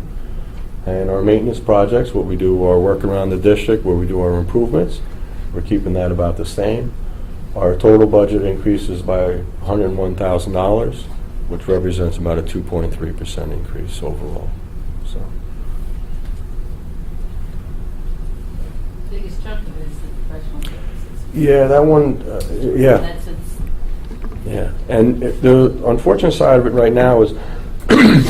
And our maintenance projects, what we do our work around the district, where we do our improvements, we're keeping that about the same. Our total budget increases by $101,000, which represents about a 2.3% increase overall. So, Biggest chunk of it is the professional services. yeah, that one, yeah. That's its, Yeah, and the unfortunate side of it right now is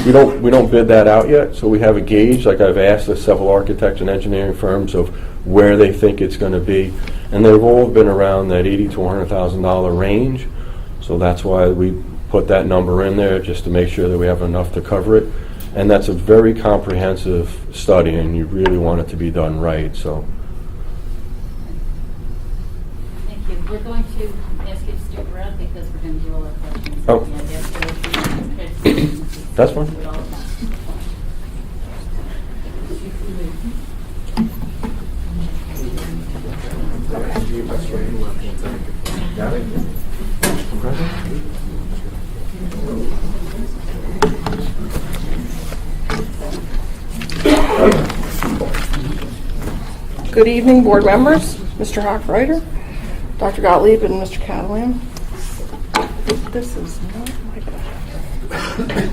we don't bid that out yet, so we have a gauge. Like I've asked the several architects and engineering firms of where they think it's going to be, and they've all been around that $80,000 to $100,000 range. So that's why we put that number in there, just to make sure that we have enough to cover it. And that's a very comprehensive study, and you really want it to be done right. So. thank you. We're going to ask you to stick around because we're going to do all our questions. Oh. Yeah, That's fine. do it all at once. Good evening, board members, Mr. Hochreiter, Dr. Gottlieb, and Mr. Catalan. This is not my bag.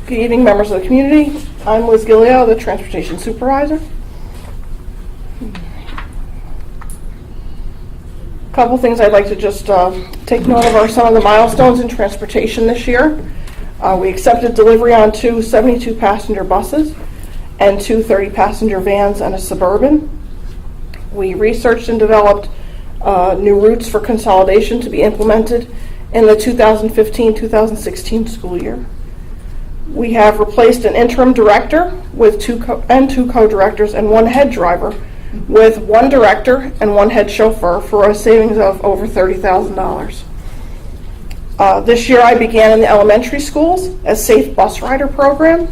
Good evening, members of the community. I'm Liz Gilio, the transportation supervisor. A couple things I'd like to just take note of are some of the milestones in transportation this year. We accepted delivery on 2 72-passenger buses and 2 30-passenger vans and a Suburban. We researched and developed new routes for consolidation to be implemented in the 2015-2016 school year. We have replaced an interim director with 2 co-directors and 1 head driver, with 1 director and 1 head chauffeur for a savings of over $30,000. This year I began in the elementary schools a Safe Bus Rider program,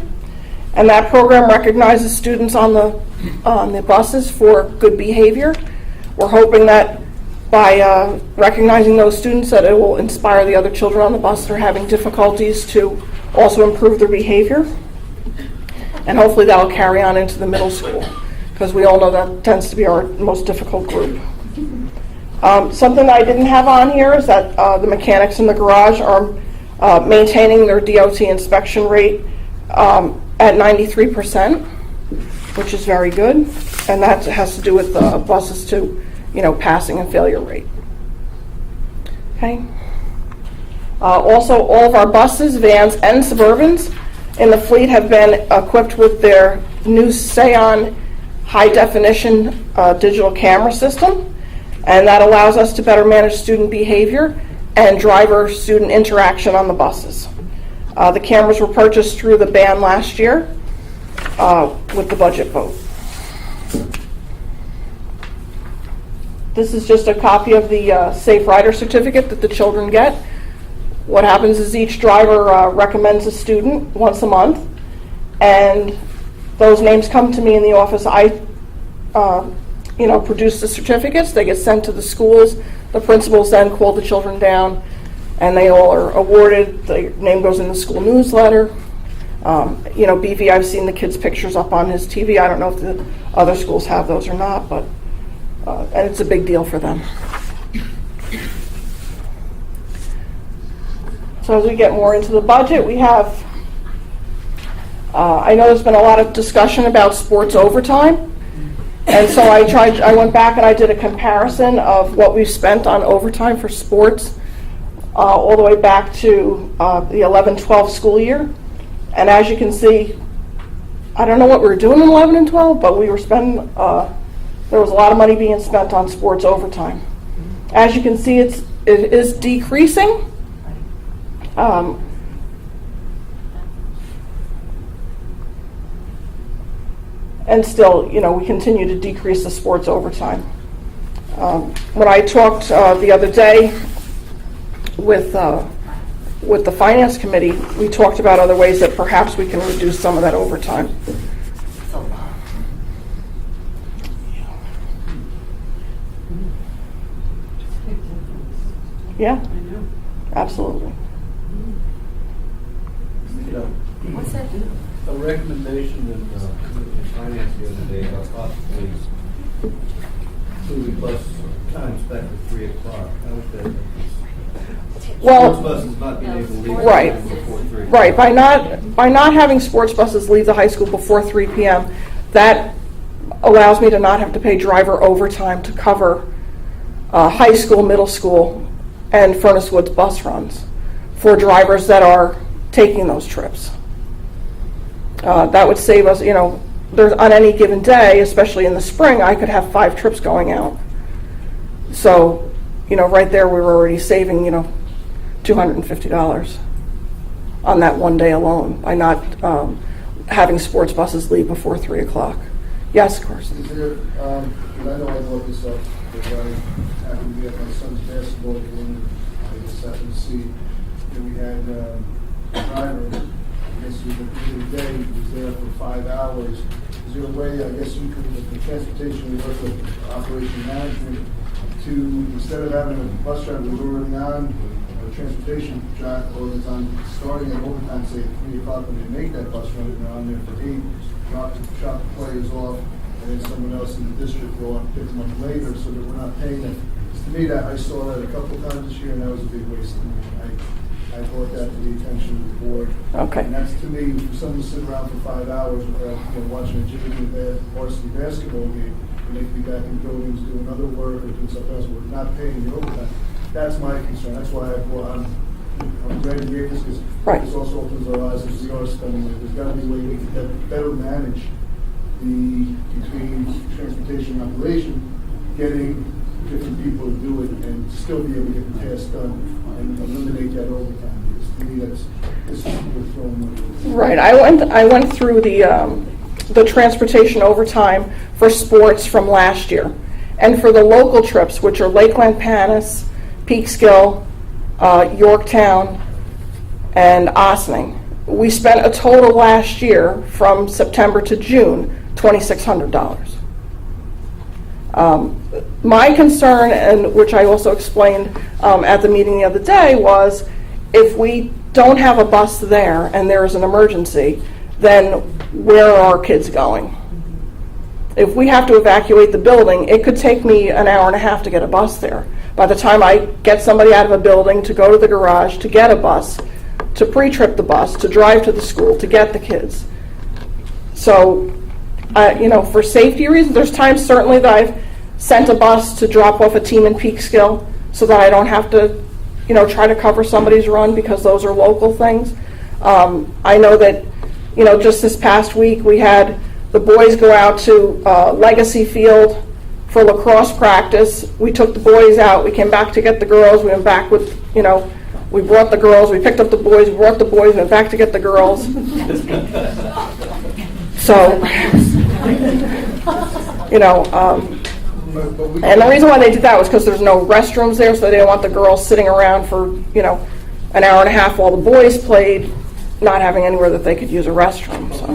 and that program recognizes students on the buses for good behavior. We're hoping that by recognizing those students that it will inspire the other children on the bus that are having difficulties to also improve their behavior, and hopefully that will carry on into the middle school, because we all know that tends to be our most difficult group. Something I didn't have on here is that the mechanics in the garage are maintaining their DOT inspection rate at 93%, which is very good, and that has to do with the buses to, passing and failure rate. Okay. Also, all of our buses, vans, and Suburbans in the fleet have been equipped with their new Seon high-definition digital camera system, and that allows us to better manage student behavior and driver-student interaction on the buses. The cameras were purchased through the ban last year with the budget vote. This is just a copy of the Safe Rider certificate that the children get. What happens is each driver recommends a student once a month, and those names come to me in the office. I produce the certificates. They get sent to the schools. The principals then call the children down, and they all are awarded. Their name goes in the school newsletter. BV, I've seen the kids' pictures up on his TV. I don't know if the other schools have those or not, but and it's a big deal for them. So as we get more into the budget, we have, I know there's been a lot of discussion about sports overtime, and so I went back and I did a comparison of what we've spent on overtime for sports all the way back to the 11-12 school year. And as you can see, I don't know what we were doing in 11 and 12, but we were spending, there was a lot of money being spent on sports overtime. As you can see, it is decreasing. And still, we continue to decrease the sports overtime. When I talked the other day with the Finance Committee, we talked about other ways that perhaps we can reduce some of that overtime. Yeah, absolutely. What's that? A recommendation in finance the other day about possibly moving bus times back to 3 o'clock. How is that? Well, Sports buses not being able to leave right, before 3. right. By not having sports buses leave the high school before 3 p.m., that allows me to not have to pay driver overtime to cover high school, middle school, and Furnace Woods bus runs for drivers that are taking those trips. That would save us, there's on any given day, especially in the spring, I could have 5 trips going out. So, right there we were already saving, $250 on that one day alone by not having sports buses leave before 3 o'clock. Yes, of course. Is there, I know I brought this up, but I happened to be at my son's basketball game. I just happened to see that we had a driver, I guess at the end of the day, he was there for 5 hours. Is there a way, I guess you could, with the transportation, work with operation management to, instead of having a bus driver who's already on a transportation drive all the time, starting at overtime, say at 3 o'clock when they make that bus run, and they're on there for 8, drop the players off, and then someone else in the district go out and pick them up later so that we're not paying them. To me, that I saw that a couple of times this year, and that was a big waste of money. I brought that to the attention of the board. Okay. And that's, to me, for someone to sit around for 5 hours watching a JV varsity basketball game, and they could be back in buildings doing other work or doing something else, we're not paying the overtime. That's my concern. That's why I'm ready to hear this, because this also opens our eyes as we are spending it. There's got to be a way we can better manage between transportation and operation, getting different people to do it and still be able to get the task done and eliminate that overtime. Because to me, this is we're throwing. Right. I went through the transportation overtime for sports from last year, and for the local trips, which are Lakeland Panis, Peekskill, Yorktown, and Ossining. We spent a total last year from September to June $2,600. My concern, and which I also explained at the meeting the other day, was if we don't have a bus there and there is an emergency, then where are our kids going? If we have to evacuate the building, it could take me an hour and a half to get a bus there. By the time I get somebody out of a building, to go to the garage, to get a bus, to pre-trip the bus, to drive to the school, to get the kids. So, for safety reasons, there's times certainly that I've sent a bus to drop off a team in Peekskill so that I don't have to, try to cover somebody's run, because those are local things. I know that, just this past week we had the boys go out to Legacy Field for lacrosse practice. We took the boys out. We came back to get the girls. We went back with, we brought the girls. We picked up the boys. We brought the boys. We went back to get the girls. So, and the reason why they did that was because there's no restrooms there, so they didn't want the girls sitting around for, an hour and a half while the boys played, not having anywhere that they could use a restroom. So.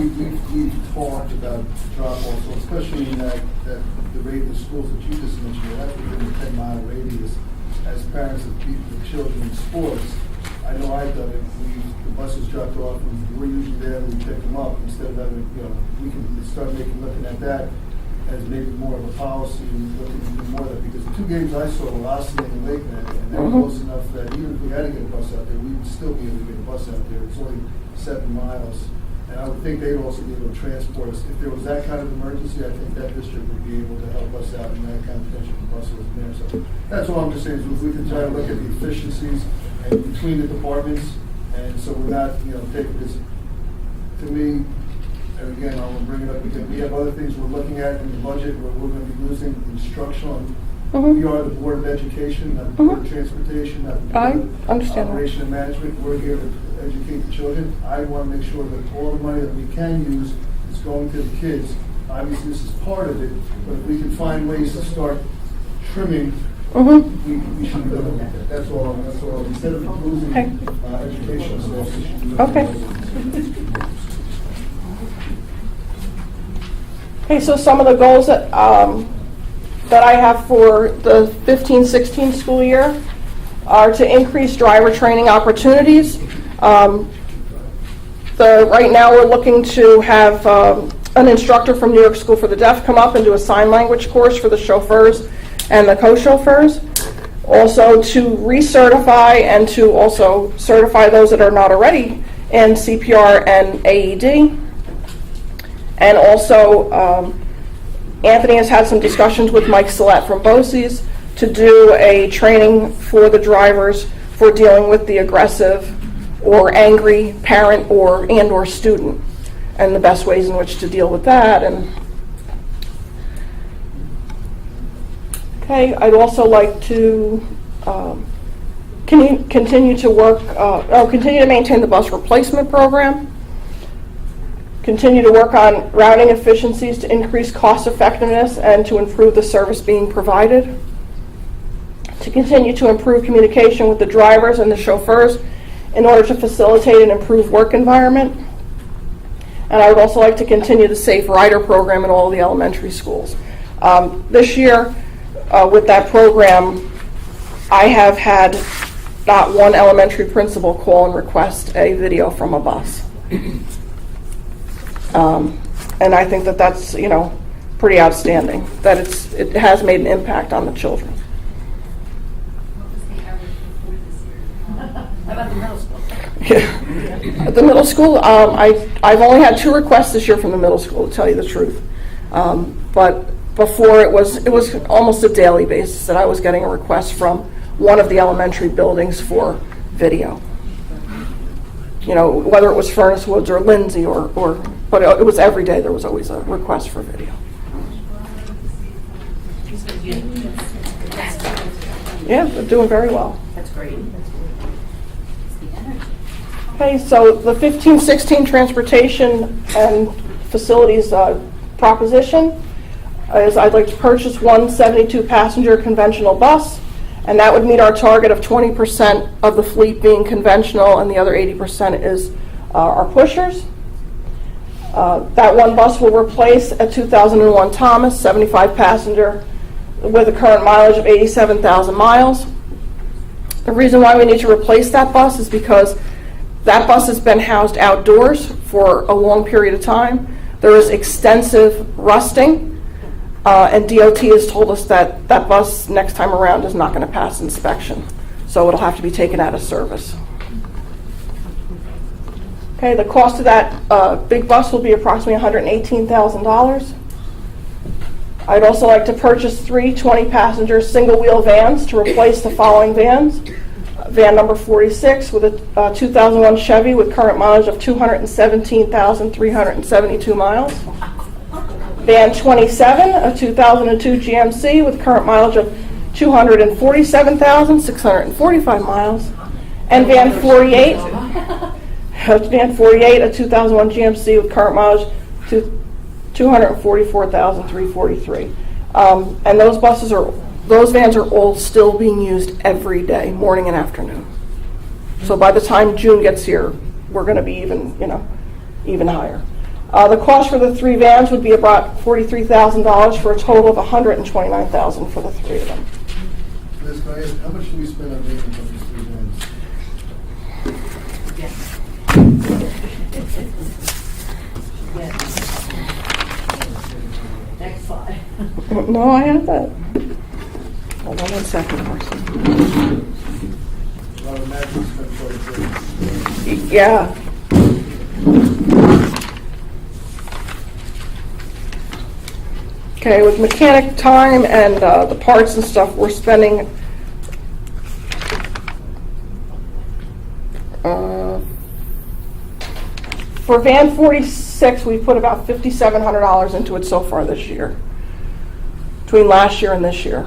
We've talked about drop-offs, so especially in the rate of schools that you just mentioned, that's within the 10-mile radius. As parents of the children in sports, I know I've done it. The buses dropped off, and we're usually there, and we pick them up instead of having, we can start looking at that as maybe more of a policy and looking to do more of that, because the 2 games I saw were Ossining and Lakeland, and they were close enough that even if we had to get a bus out there, we would still be able to get a bus out there. It's only 7 miles. And I would think they'd also be able to transport us. If there was that kind of emergency, I think that district would be able to help us out in that kind of potential if the bus wasn't there. So that's all I'm just saying, is if we can try to look at the efficiencies and between the departments, and so we're not, taking this, to me, and again, I'll bring it up again, we have other things we're looking at in the budget where we're going to be losing instructional. Mhm. We are the Board of Education, not the Board of Transportation, not the I Board of understand that. Operation and Management. We're here to educate the children. I want to make sure that all the money that we can use is going to the kids. Obviously, this is part of it, but if we can find ways to start trimming, we should be doing that. That's all. Instead of losing Okay. educational staff, we should be looking Okay. at those. Okay, so some of the goals that I have for the 15-16 school year are to increase driver training opportunities. Right now, we're looking to have an instructor from New York School for the Deaf come up and do a sign language course for the chauffeurs and the co-chauffeurs. Also to recertify and to also certify those that are not already in CPR and AED. And also, Anthony has had some discussions with Mike Sillett from BOCES to do a training for the drivers for dealing with the aggressive or angry parent or student, and the best ways in which to deal with that. And okay, I'd also like to continue to maintain the bus replacement program. Continue to work on routing efficiencies to increase cost effectiveness and to improve the service being provided. To continue to improve communication with the drivers and the chauffeurs in order to facilitate an improved work environment. And I would also like to continue the Safe Rider program in all the elementary schools. This year, with that program, I have had not one elementary principal call and request a video from a bus. And I think that that's, pretty outstanding, that it has made an impact on the children. How about the middle school? At the middle school, I've only had 2 requests this year from the middle school, to tell you the truth. But before, it was almost a daily basis that I was getting a request from one of the elementary buildings for video. Whether it was Furnace Woods or Lindsay but it was every day there was always a request for video. Yeah, they're doing very well. That's great. Okay, so the 15-16 transportation and facilities proposition is I'd like to purchase one 72-passenger conventional bus, and that would meet our target of 20% of the fleet being conventional, and the other 80% is our pushers. That one bus will replace a 2001 Thomas 75-passenger with a current mileage of 87,000 miles. The reason why we need to replace that bus is because that bus has been housed outdoors for a long period of time. There is extensive rusting, and DOT has told us that that bus next time around is not going to pass inspection, so it'll have to be taken out of service. Okay, the cost of that big bus will be approximately $118,000. I'd also like to purchase 3 20-passenger single-wheel vans to replace the following vans. Van number 46 with a 2001 Chevy with current mileage of 217,372 miles. Van 27, a 2002 GMC with current mileage of 247,645 miles. And Van 48, a 2001 GMC with current mileage to 244,343. And those vans are all still being used every day, morning and afternoon. So by the time June gets here, we're going to be even higher. The cost for the 3 vans would be about $43,000 for a total of $129,000 for the 3 of them. Liz, can I ask, how much do we spend on maintenance on these 3 vans? Next slide. No, I have that. Hold on 1 second, Marcy. I would imagine we spend quite a bit. Yeah. Okay, with mechanic time and the parts and stuff, we're spending for van 46. 26, we put about $5,700 into it so far this year, between last year and this year.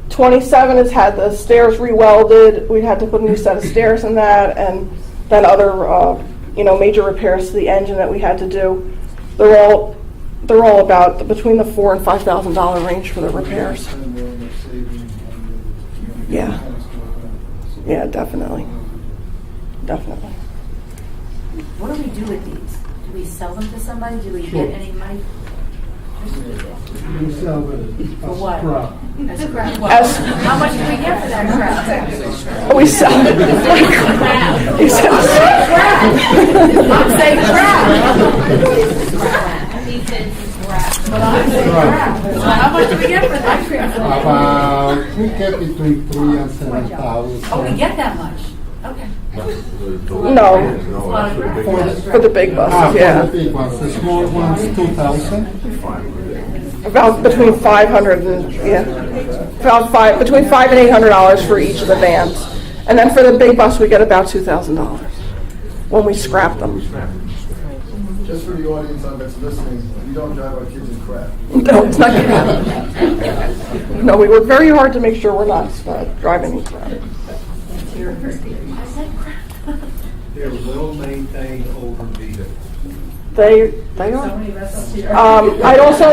27 has had the stairs re-welded. We had to put a new set of stairs in that, and then other, major repairs to the engine that we had to do. They're all about between the $4,000 and $5,000 range for the repairs. Yeah. Yeah, definitely. Definitely. What do we do with these? Do we sell them to somebody? Do we get any money? You sell it For what? as As crap. As- How much do we get for that crap? We sell it. I'm saying crap. He said crap. But I'm saying crap. So how much do we get for that crap? About, we get between 3,000 and 7,000. Oh, we get that much? Okay. No, It's a lot of crap. for the big buses, For yeah. the big ones, the small ones, 2,000. About between 500 and, between $500 and $800 for each of the vans. And then for the big bus, we get about $2,000 when we scrap them. Just for the audience that's listening, we don't drive our kids in crap. No, it's not crap. No, we work very hard to make sure we're not driving in crap. They're well-maintained older vehicles. They are. I'd also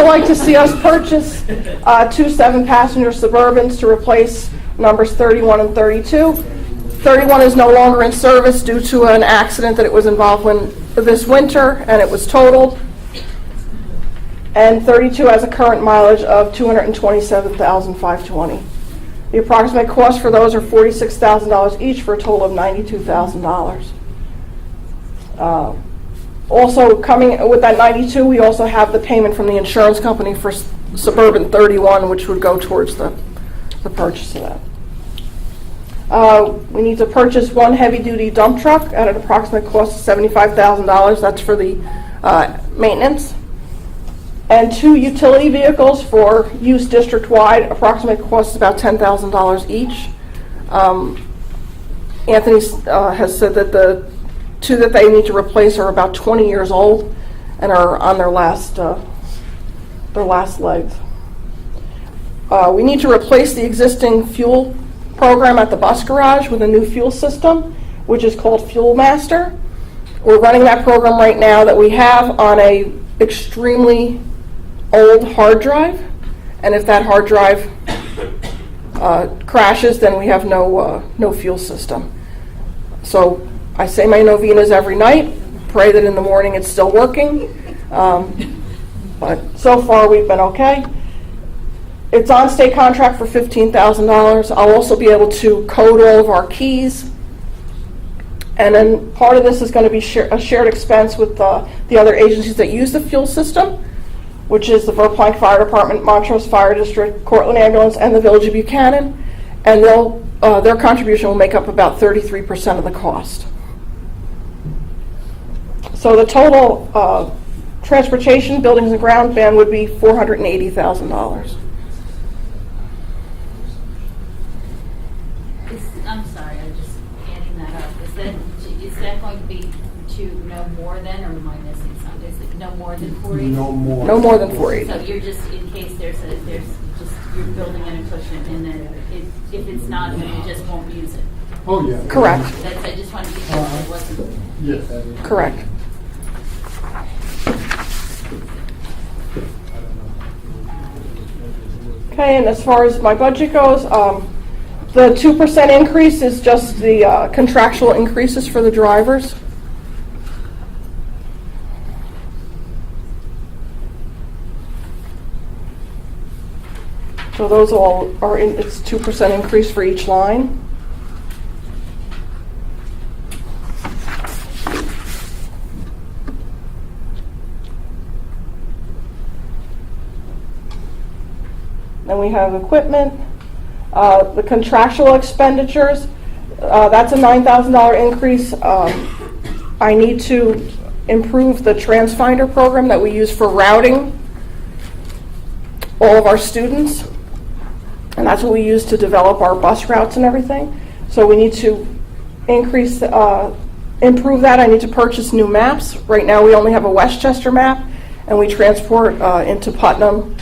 like to see us purchase 2 7-passenger Suburbans to replace numbers 31 and 32. 31 is no longer in service due to an accident that it was involved this winter, and it was totaled. And 32 has a current mileage of 227,520. The approximate cost for those are $46,000 each for a total of $92,000. Also coming with that 92, we also have the payment from the insurance company for Suburban 31, which would go towards the purchase of that. We need to purchase 1 heavy-duty dump truck at an approximate cost of $75,000. That's for the maintenance. And 2 utility vehicles for use district-wide. Approximate cost is about $10,000 each. Anthony has said that the 2 that they need to replace are about 20 years old and are on their last legs. We need to replace the existing fuel program at the bus garage with a new fuel system, which is called Fuel Master. We're running that program right now that we have on a extremely old hard drive, and if that hard drive crashes, then we have no fuel system. So I say my novenas every night, pray that in the morning it's still working, but so far we've been okay. It's on state contract for $15,000. I'll also be able to code all of our keys. And then part of this is going to be a shared expense with the other agencies that use the fuel system, which is the Verplank Fire Department, Montrose Fire District, Cortland Ambulance, and the Village of Buchanan. And their contribution will make up about 33% of the cost. So the total transportation, buildings and ground ban would be $480,000. I'm sorry, I'm just adding that up. Is that going to be to no more than, or am I missing something? Is it no more than 480? No more. No more than 480. So you're just, in case you're building in a cushion, and then if it's not, then you just won't use it. Oh, yeah. Correct. I just wanted to be sure it wasn't. Yes. Correct. Okay, and as far as my budget goes, the 2% increase is just the contractual increases for the drivers. So those all are in, it's 2% increase for each line. Then we have equipment, the contractual expenditures, that's a $9,000 increase. I need to improve the TransFinder program that we use for routing all of our students. And that's what we use to develop our bus routes and everything. So we need to improve that, I need to purchase new maps. Right now, we only have a Westchester map, and we transport into Putnam,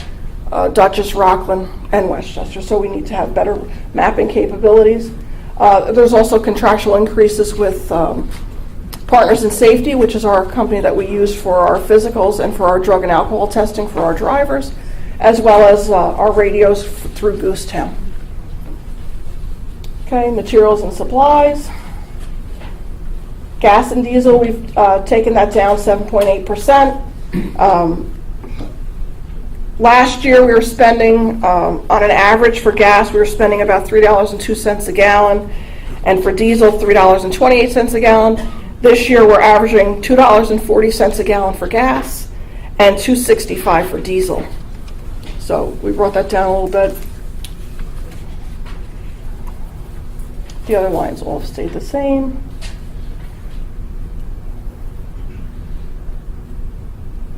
Dutchess, Rockland, and Westchester, so we need to have better mapping capabilities. There's also contractual increases with Partners in Safety, which is our company that we use for our physicals and for our drug and alcohol testing for our drivers, as well as our radios through Goosetown. Okay, materials and supplies. Gas and diesel, we've taken that down 7.8%. Last year, we were spending, on an average for gas, we were spending about $3.02 a gallon, and for diesel, $3.28 a gallon. This year, we're averaging $2.40 a gallon for gas and $2.65 for diesel. So we brought that down a little bit. The other lines all stayed the same.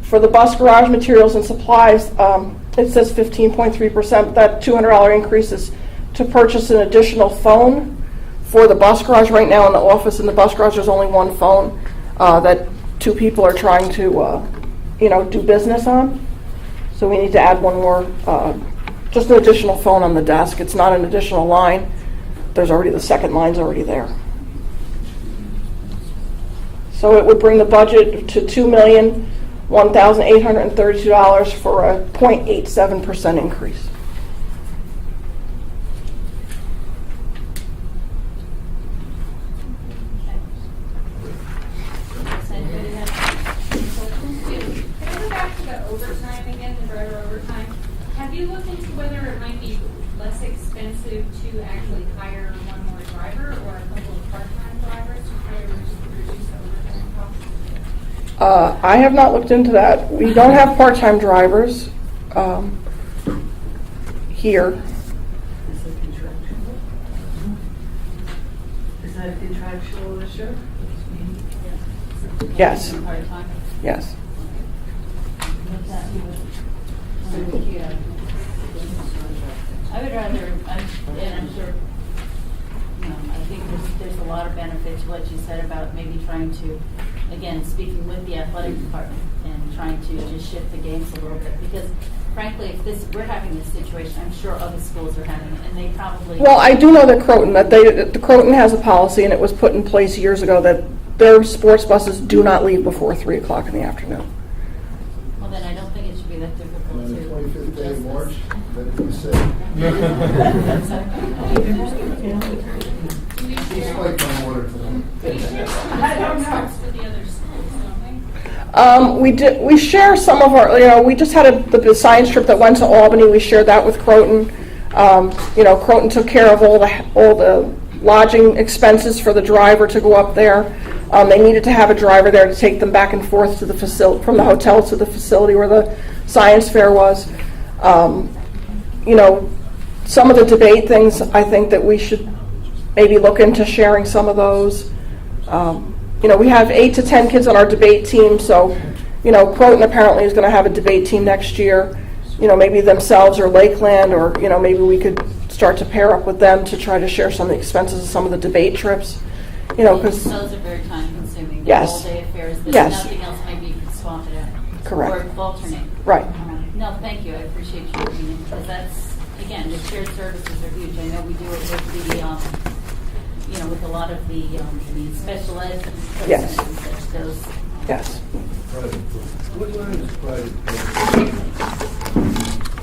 For the bus garage materials and supplies, it says 15.3%. That $200 increase is to purchase an additional phone for the bus garage. Right now in the office in the bus garage, there's only one phone that two people are trying to, do business on. So we need to add one more, just an additional phone on the desk. It's not an additional line. There's already, the second line's already there. So it would bring the budget to $2,001,832 for a 0.87% increase. Have you looked into whether it might be less expensive to actually hire one more driver or a couple of part-time drivers to try to reduce the overtime costs? I have not looked into that. We don't have part-time drivers here. Is that a contractual issue? Yes. Part-time? Yes. I would rather, and I'm sure, I think there's a lot of benefit to what you said about maybe trying to, again, speaking with the athletic department and trying to just shift the games a little bit. Because frankly, if we're having this situation, I'm sure other schools are having it, and they probably... Well, I do know that Croton has a policy, and it was put in place years ago, that their sports buses do not leave before 3 o'clock in the afternoon. Well, then I don't think it should be that difficult On the to... 25th day of March, let it be said. He's like my water tonight. I don't know. With the other schools, don't they? We share some of our, we just had the science trip that went to Albany. We shared that with Croton. Croton took care of all the lodging expenses for the driver to go up there. They needed to have a driver there to take them back and forth to the facility, from the hotel to the facility where the science fair was. Some of the debate things, I think that we should maybe look into sharing some of those. We have 8 to 10 kids on our debate team, so, Croton apparently is going to have a debate team next year. Maybe themselves or Lakeland, or, maybe we could start to pair up with them to try to share some of the expenses of some of the debate trips. Because those are very time-consuming. Yes. All-day affairs. There's Yes. nothing else. Maybe you could swap it out. Correct. Or alternate. Right. No, thank you. I appreciate your opinion, because that's, again, the shared services are huge. I know we do it with the, with a lot of the special ed. Yes. and such, those. Yes. What line is private?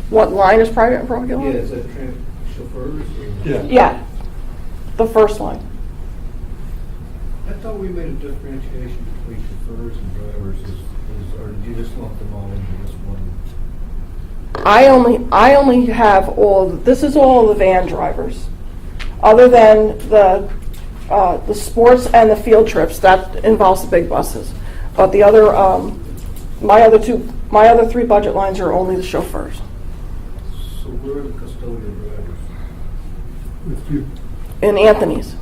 What line is private and parochial? Yeah, is that chauffeurs? Or? Yeah. The first line. I thought we made a differentiation between chauffeurs and drivers, or did you just lump them all into this one? I only have this is all the van drivers. Other than the sports and the field trips, that involves the big buses. But the other, my other 3 budget lines are only the chauffeurs. So where are the custodial drivers? With you. In Anthony's.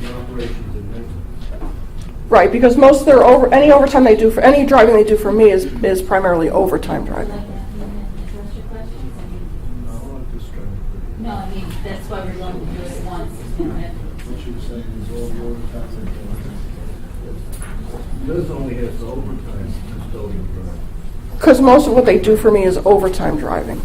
The operations and maintenance. Right, because most of their any overtime they do for any driving they do for me is primarily overtime driving. No, I'm just trying to. No, it once. And What you're saying is all the overtime that Does only have the overtime custodian drive. Because most of what they do for me is overtime driving.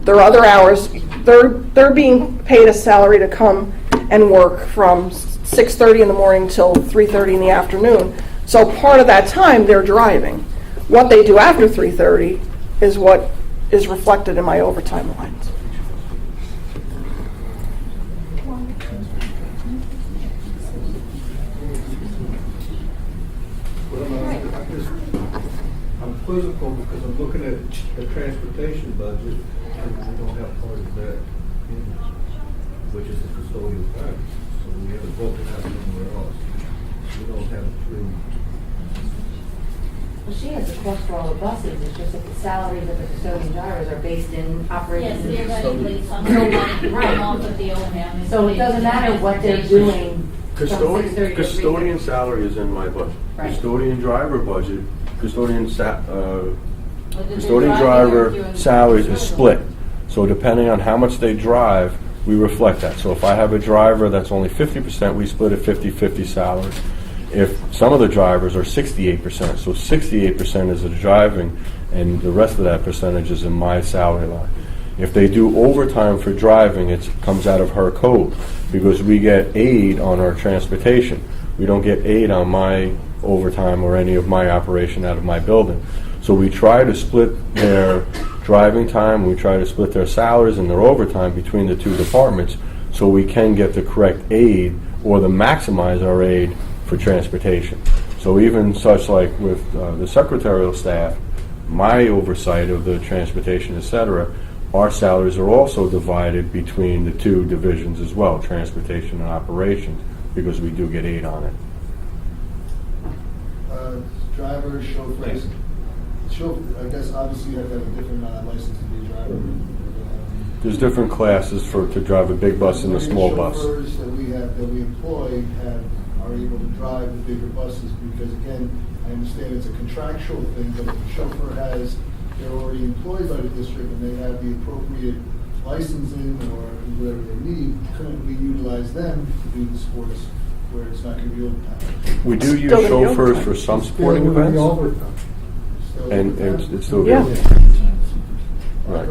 Their other hours, they're being paid a salary to come and work from 6:30 in the morning till 3:30 in the afternoon. So part of that time, they're driving. What they do after 3:30 is what is reflected in my overtime lines. I'm quizzical because I'm looking at the transportation budget, and we don't have part of that, in it, which is the custodial tax. So we have it broken out somewhere else. We don't have it through. Well, she has the cost for all the buses, it's just that the salaries of the custodian drivers are based in yes, operations. theoretically, some money come off of the O&M. So it doesn't matter what they're doing from 6:30 to 3:30. Custodian salary is in my budget. Right. Custodian driver budget, custodian Custodian driver salaries is split. So depending on how much they drive, we reflect that. So if I have a driver that's only 50%, we split it 50-50 salary. If some of the drivers are 68%, so 68% is the driving, and the rest of that percentage is in my salary line. If they do overtime for driving, it comes out of her code, because we get aid on our transportation. We don't get aid on my overtime or any of my operation out of my building. So we try to split their driving time, we try to split their salaries and their overtime between the two departments, so we can get the correct aid or the maximize our aid for transportation. So even such like with the secretarial staff, my oversight of the transportation, etc., our salaries are also divided between the two divisions as well, transportation and operations, because we do get aid on it. drivers, chauffeurs. I guess obviously you have to have a different license to be a driver. There's different classes to drive a big bus and a small bus. Chauffeurs that we employ are able to drive the bigger buses because, again, I understand it's a contractual thing, but if a chauffeur they're already employed by the district and they have the appropriate licensing or whatever they need, couldn't we utilize them to do the sports where it's not going to be overtime? We do use chauffeurs for some sporting events. And it's still good. Yeah. Right. I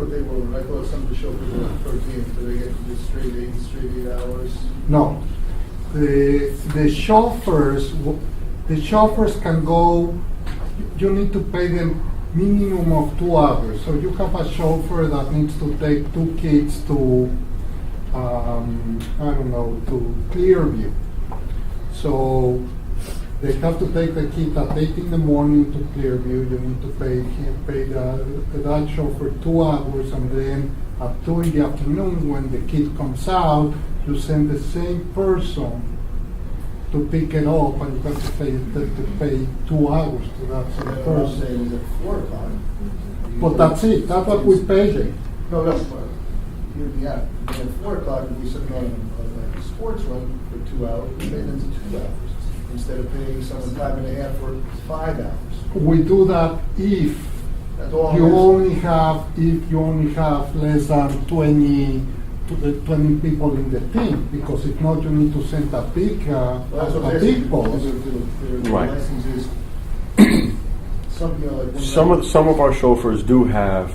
thought some of the chauffeurs were 13, so they get to do straight 8 hours. No, the chauffeurs can go. You need to pay them minimum of 2 hours. So you have a chauffeur that needs to take 2 kids to, to Clearview. So they have to take the kid at 8 in the morning to Clearview. You need to pay that chauffeur 2 hours, and then at 2 in the afternoon, when the kid comes out, you send the same person to pick it up, and you have to pay 2 hours to that same person. Saying at 4 o'clock. But that's it. That's what we pay them. No, hear me out. At 4 o'clock, if we sit on a sports run for 2 hours, we pay them to 2 hours instead of paying someone 5.5 for 5 hours. We do that if you only have less than 20 people in the team, because if not, you need to send a big bus. Right. Some of our chauffeurs do have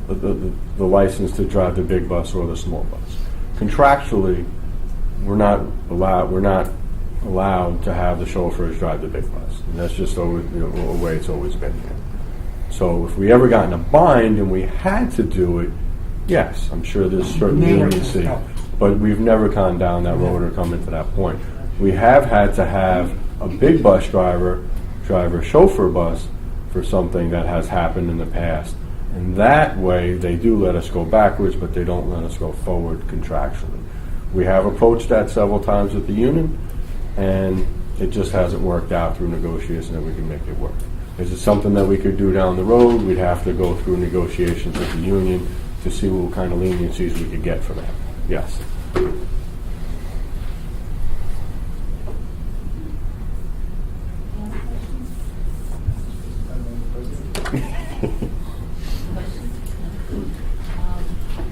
the license to drive the big bus or the small bus. Contractually, we're not allowed to have the chauffeurs drive the big bus, and that's just always, the way it's always been here. So if we ever got in a bind and we had to do it, yes, I'm sure there's certain leniency, but we've never gone down that road or come into that point. We have had to have a big bus driver drive a chauffeur bus for something that has happened in the past. And that way, they do let us go backwards, but they don't let us go forward contractually. We have approached that several times with the union, and it just hasn't worked out through negotiation that we can make it work. Is it something that we could do down the road? We'd have to go through negotiations with the union to see what kind of leniencies we could get for that. Yes.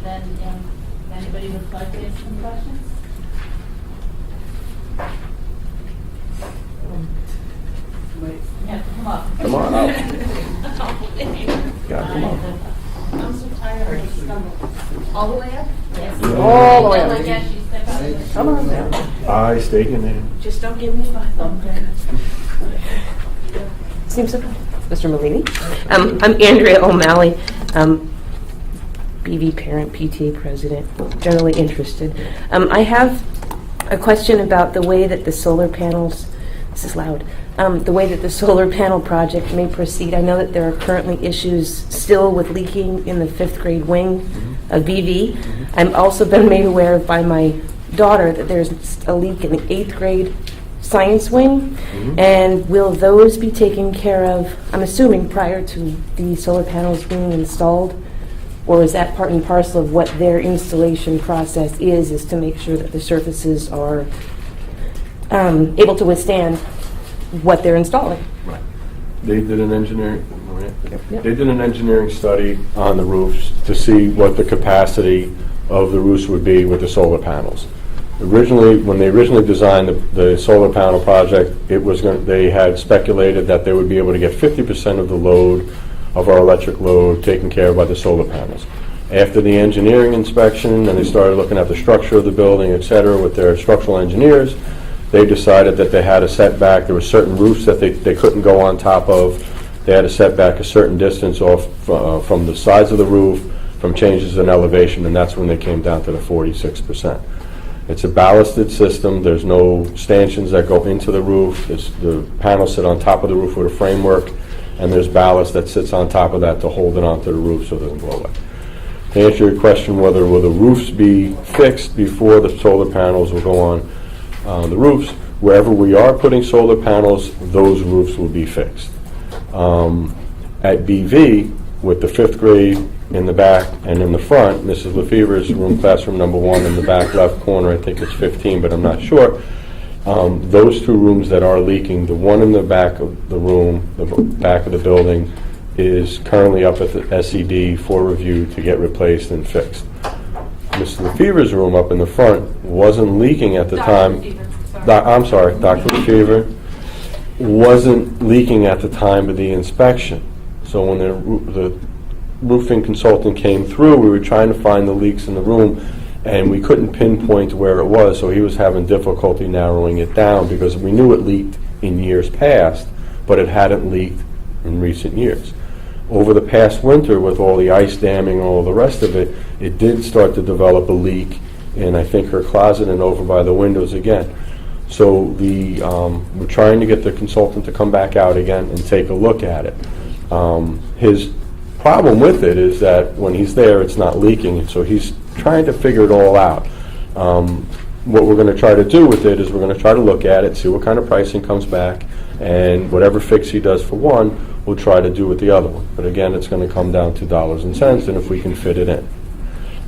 Then, anybody would like to ask some questions? All the way up? Yes. All the way Don't up. let Jesse step out. Come on down. I state your name. Just don't give me 5 Seems okay. Mr. Malini. I'm Andrea O'Malley, BV parent, PTA president, generally interested. I have a question about the way that the solar panels, this is loud, the way that the solar panel project may proceed. I know that there are currently issues still with leaking in the 5th grade wing of BV. I've also been made aware of by my daughter that there's a leak in the 8th grade science wing, and will those be taken care of, I'm assuming, prior to the solar panels being installed? Or is that part and parcel of what their installation process is to make sure that the surfaces are able to withstand what they're installing? Right. They did an engineering. They did an engineering study on the roofs to see what the capacity of the roofs would be with the solar panels. Originally, when they originally designed the solar panel project, they had speculated that they would be able to get 50% of the load of our electric load taken care of by the solar panels. After the engineering inspection, and they started looking at the structure of the building, et cetera, with their structural engineers, they decided that they had a setback. There were certain roofs that they couldn't go on top of. They had a setback a certain distance off from the sides of the roof, from changes in elevation, and that's when they came down to the 46%. It's a ballasted system. There's no stanchions that go into the roof. The panels sit on top of the roof with a framework, and there's ballast that sits on top of that to hold it onto the roof so it doesn't blow away. To answer your question, whether will the roofs be fixed before the solar panels will go on the roofs, wherever we are putting solar panels, those roofs will be fixed. At BV, with the 5th grade in the back and in the front, Mrs. Lefevre's room, classroom number 1 in the back left corner, I think it's 15, but I'm not sure. Those 2 rooms that are leaking, the one in the back of the room, the back of the building, is currently up at the SED for review to get replaced and fixed. Mrs. Lefevre's room up in the front wasn't leaking at the time. Dr. Lefevre wasn't leaking at the time of the inspection. So when the roofing consultant came through, we were trying to find the leaks in the room, and we couldn't pinpoint where it was, so he was having difficulty narrowing it down because we knew it leaked in years past, but it hadn't leaked in recent years. Over the past winter, with all the ice damming and all the rest of it, it did start to develop a leak in, I think, her closet and over by the windows again. So we're trying to get the consultant to come back out again and take a look at it. His problem with it is that when he's there, it's not leaking, and so he's trying to figure it all out. What we're going to try to do with it is we're going to try to look at it, see what kind of pricing comes back, and whatever fix he does for one, we'll try to do with the other one. But again, it's going to come down to dollars and cents, and if we can fit it in.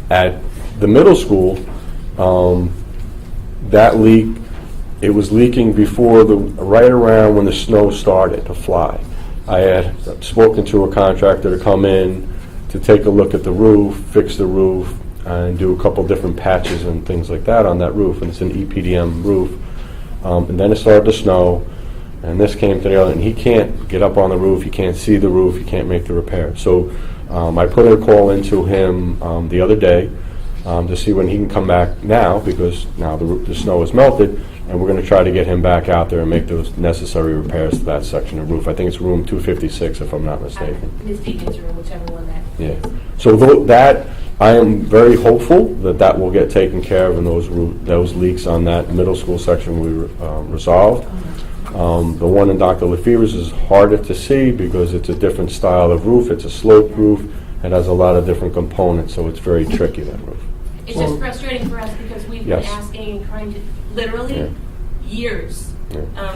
At the middle school, that leak, it was leaking right around when the snow started to fly. I had spoken to a contractor to come in to take a look at the roof, fix the roof, and do a couple different patches and things like that on that roof. And it's an EPDM roof. And then it started to snow, and this came to the other, and he can't get up on the roof, he can't see the roof, he can't make the repair. So I put a call into him the other day to see when he can come back now, because now the snow is melted, and we're going to try to get him back out there and make those necessary repairs to that section of roof. I think it's room 256, if I'm not mistaken. Ms. Deacon's room, whichever one that Yeah. So that, I am very hopeful that will get taken care of, and those leaks on that middle school section will be resolved. The one in Dr. Lefevre's is harder to see because it's a different style of roof. It's a sloped roof. It has a lot of different components, so it's very tricky, that roof. It's just frustrating for us because we've been asking and trying to, literally, years,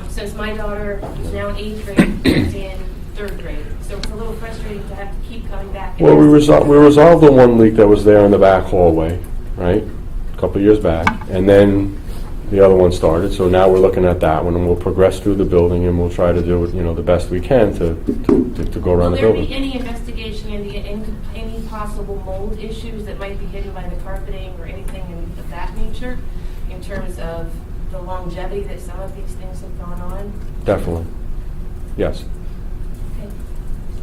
since my daughter, who's now in 8th grade, is in 3rd grade. So it's a little frustrating to have to keep coming back. Well, we resolved the one leak that was there in the back hallway, right, a couple of years back, and then the other one started. So now we're looking at that one, and we'll progress through the building, and we'll try to do the best we can to go around the building. Will there be any investigation into any possible mold issues that might be hidden by the carpeting or anything of that nature in terms of the longevity that some of these things have gone on? Definitely. Yes.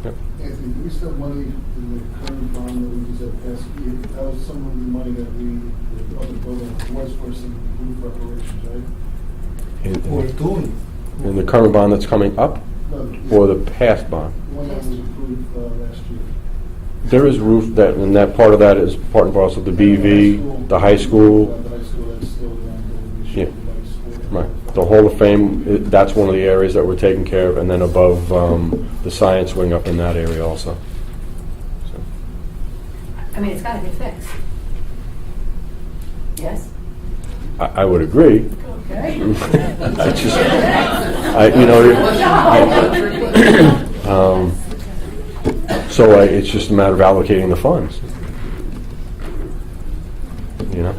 Okay. Anthony, do we still have money in the current bond that we used that past year? That was some of the money that the other building was for some roof reparations, right? Or doing. In the current bond that's coming up, No, or the past bond? The one that was approved last year. There is roof, that, and that part of that is part and parcel of the BV, the high school. The high school, that's still going to Yeah. be Right. The Hall of Fame, that's one of the areas that we're taking care of, and then above the science wing up in that area also. I mean, it's got to get fixed. Yes? I would agree. Okay. I just, so it's just a matter of allocating the funds. You know?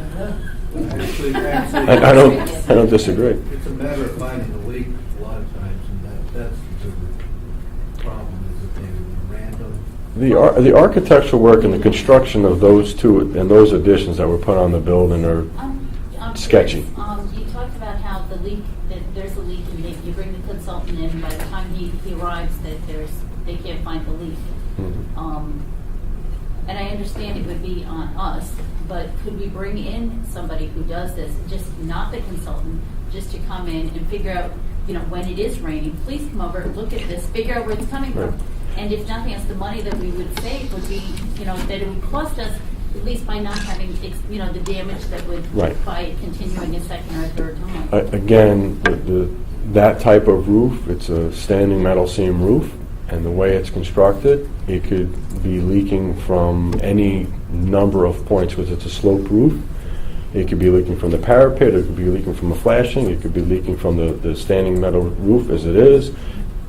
Actually, I don't disagree. It's a matter of finding a leak a lot of times, and that's the problem, is that they're random. The architectural work and the construction of those two and those additions that were put on the building are I'm sketchy. curious, you talked about how the leak, that there's a leak, and you bring the consultant in, by the time he arrives, that they can't find the leak. And I understand it would be on us, but could we bring in somebody who does this, just not the consultant, just to come in and figure out, when it is raining, please come over, look at this, figure out where it's coming from. And if nothing else, the money that we would save would be, that it would cost us, at least by not having, the damage that would, by it continuing a second or third time. Again, that type of roof, it's a standing metal seam roof, and the way it's constructed, it could be leaking from any number of points because it's a sloped roof. It could be leaking from the parapet, it could be leaking from a flashing, it could be leaking from the standing metal roof as it is.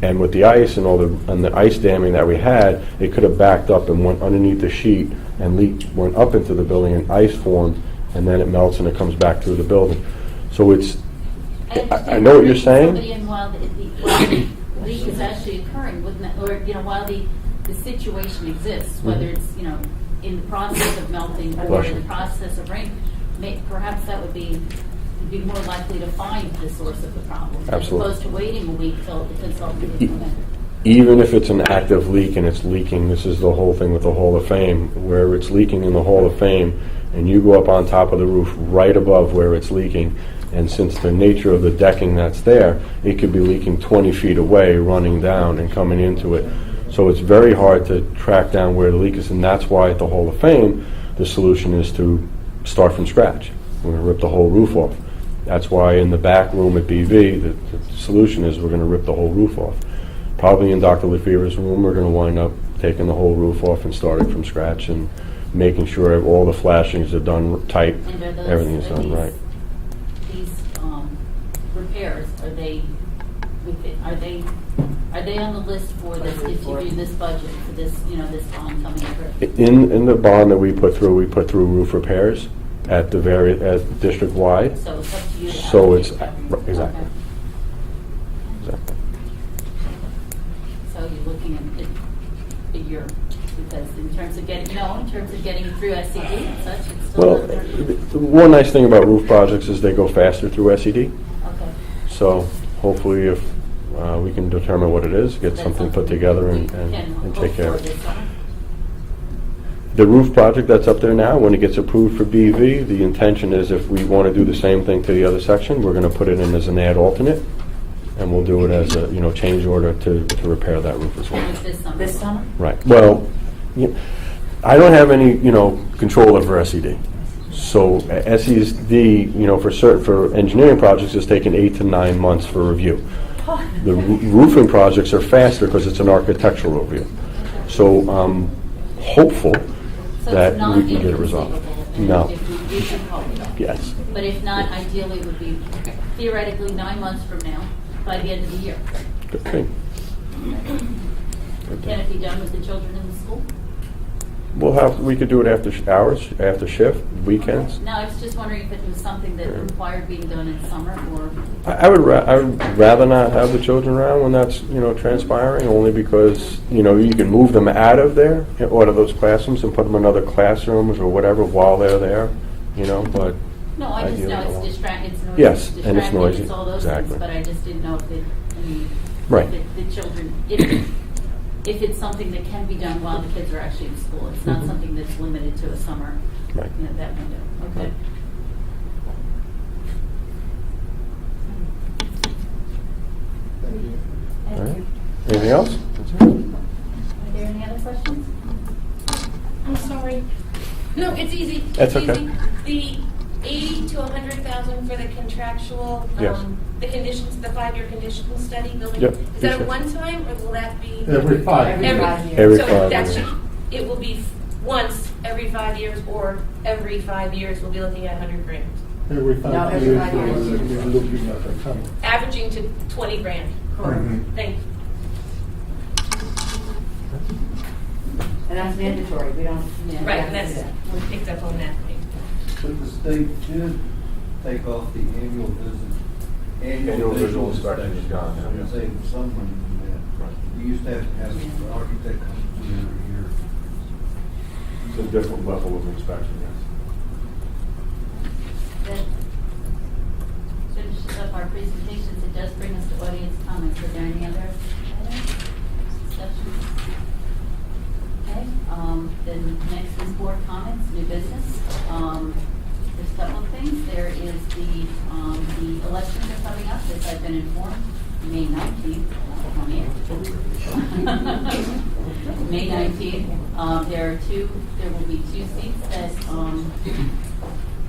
And with the ice and the ice damming that we had, it could have backed up and went underneath the sheet and went up into the building and ice formed, and then it melts and it comes back through the building. So it's, I know what you're saying. Somebody in while the leak is actually occurring, wouldn't it? Or, while the situation exists, whether it's, in the process of melting or in the process of rain, perhaps that would be more likely to find the source of the problem. Absolutely. As opposed to waiting a week till the consultant would come in. Even if it's an active leak and it's leaking, this is the whole thing with the Hall of Fame, where it's leaking in the Hall of Fame, and you go up on top of the roof right above where it's leaking, and since the nature of the decking that's there, it could be leaking 20 feet away, running down and coming into it. So it's very hard to track down where the leak is, and that's why at the Hall of Fame, the solution is to start from scratch. We're going to rip the whole roof off. That's why in the back room at BV, the solution is we're going to rip the whole roof off. Probably in Dr. Lefever's room, we're going to wind up taking the whole roof off and starting from scratch and making sure all the flashings are done tight, everything is done right. These repairs, are they on the list for this, if you do this budget, for this, this bond coming through? In the bond that we put through roof repairs at district wide. So it's up to you to So it's, allocate. exactly. Okay. Exactly. So you're looking at a year, because in terms of getting through SCD and such, it's still Well, not there. the one nice thing about roof projects is they go faster through SED. Okay. So hopefully if we can determine what it is, get something put together and take care of it. The roof project that's up there now, when it gets approved for BV, the intention is if we want to do the same thing to the other section, we're going to put it in as an add alternate, and we'll do it as a change order to repair that roof as well. This summer? Right. Well, I don't have any control over SED. So SED, for engineering projects, is taking 8 to 9 months for review. The roofing projects are faster because it's an architectural review. So I'm hopeful that we can get it resolved. No. If we should hope. Yes. But if not, ideally it would be theoretically 9 months from now, by the end of the year. Good thing. Can it be done with the children in the school? We could do it after hours, after shift, weekends. No, I was just wondering if it was something that required being done in summer, or... I would rather not have the children around when that's, transpiring, only because, you can move them out of there, out of those classrooms, and put them in other classrooms or whatever while they're there, but... No, I just know it's distracting, it's noisy. Yes, and it's noisy, all those exactly. things, but I just didn't know if Right. the children, if if it's something that can be done while the kids are actually in school. It's not something that's limited to a summer, Right. that window. Okay. Thank you. All right. Anything else? Are there any other questions? I'm sorry. No, it's easy. That's It's okay. easy. The 80 to 100,000 for the contractual, Yes. the conditions, the 5-year conditional study building. Yep. Is Yes, that a sir. one-time, or will that be? Every 5 years. Every So 5 that's years. it will be once every 5 years, or every 5 years we'll be looking at 100 grand, Every 5 years, we're looking at a ton. averaging to 20 grand. Mhm. Thank you. And that's mandatory, we don't. Right, and that's, we picked up on that. But the state did take off the annual visit. Annual visual inspection is gone now, yeah. Save some money in that. You used to have an architect come through every year. It's a different level of inspection, yes. That finishes up our presentations. It does bring us to audience comments. Are there any other items? Discussions? Okay, then next is board comments, new business. There's a couple of things. There is the elections are coming up, as I've been informed, May 19th. May 19th. There will be 2 seats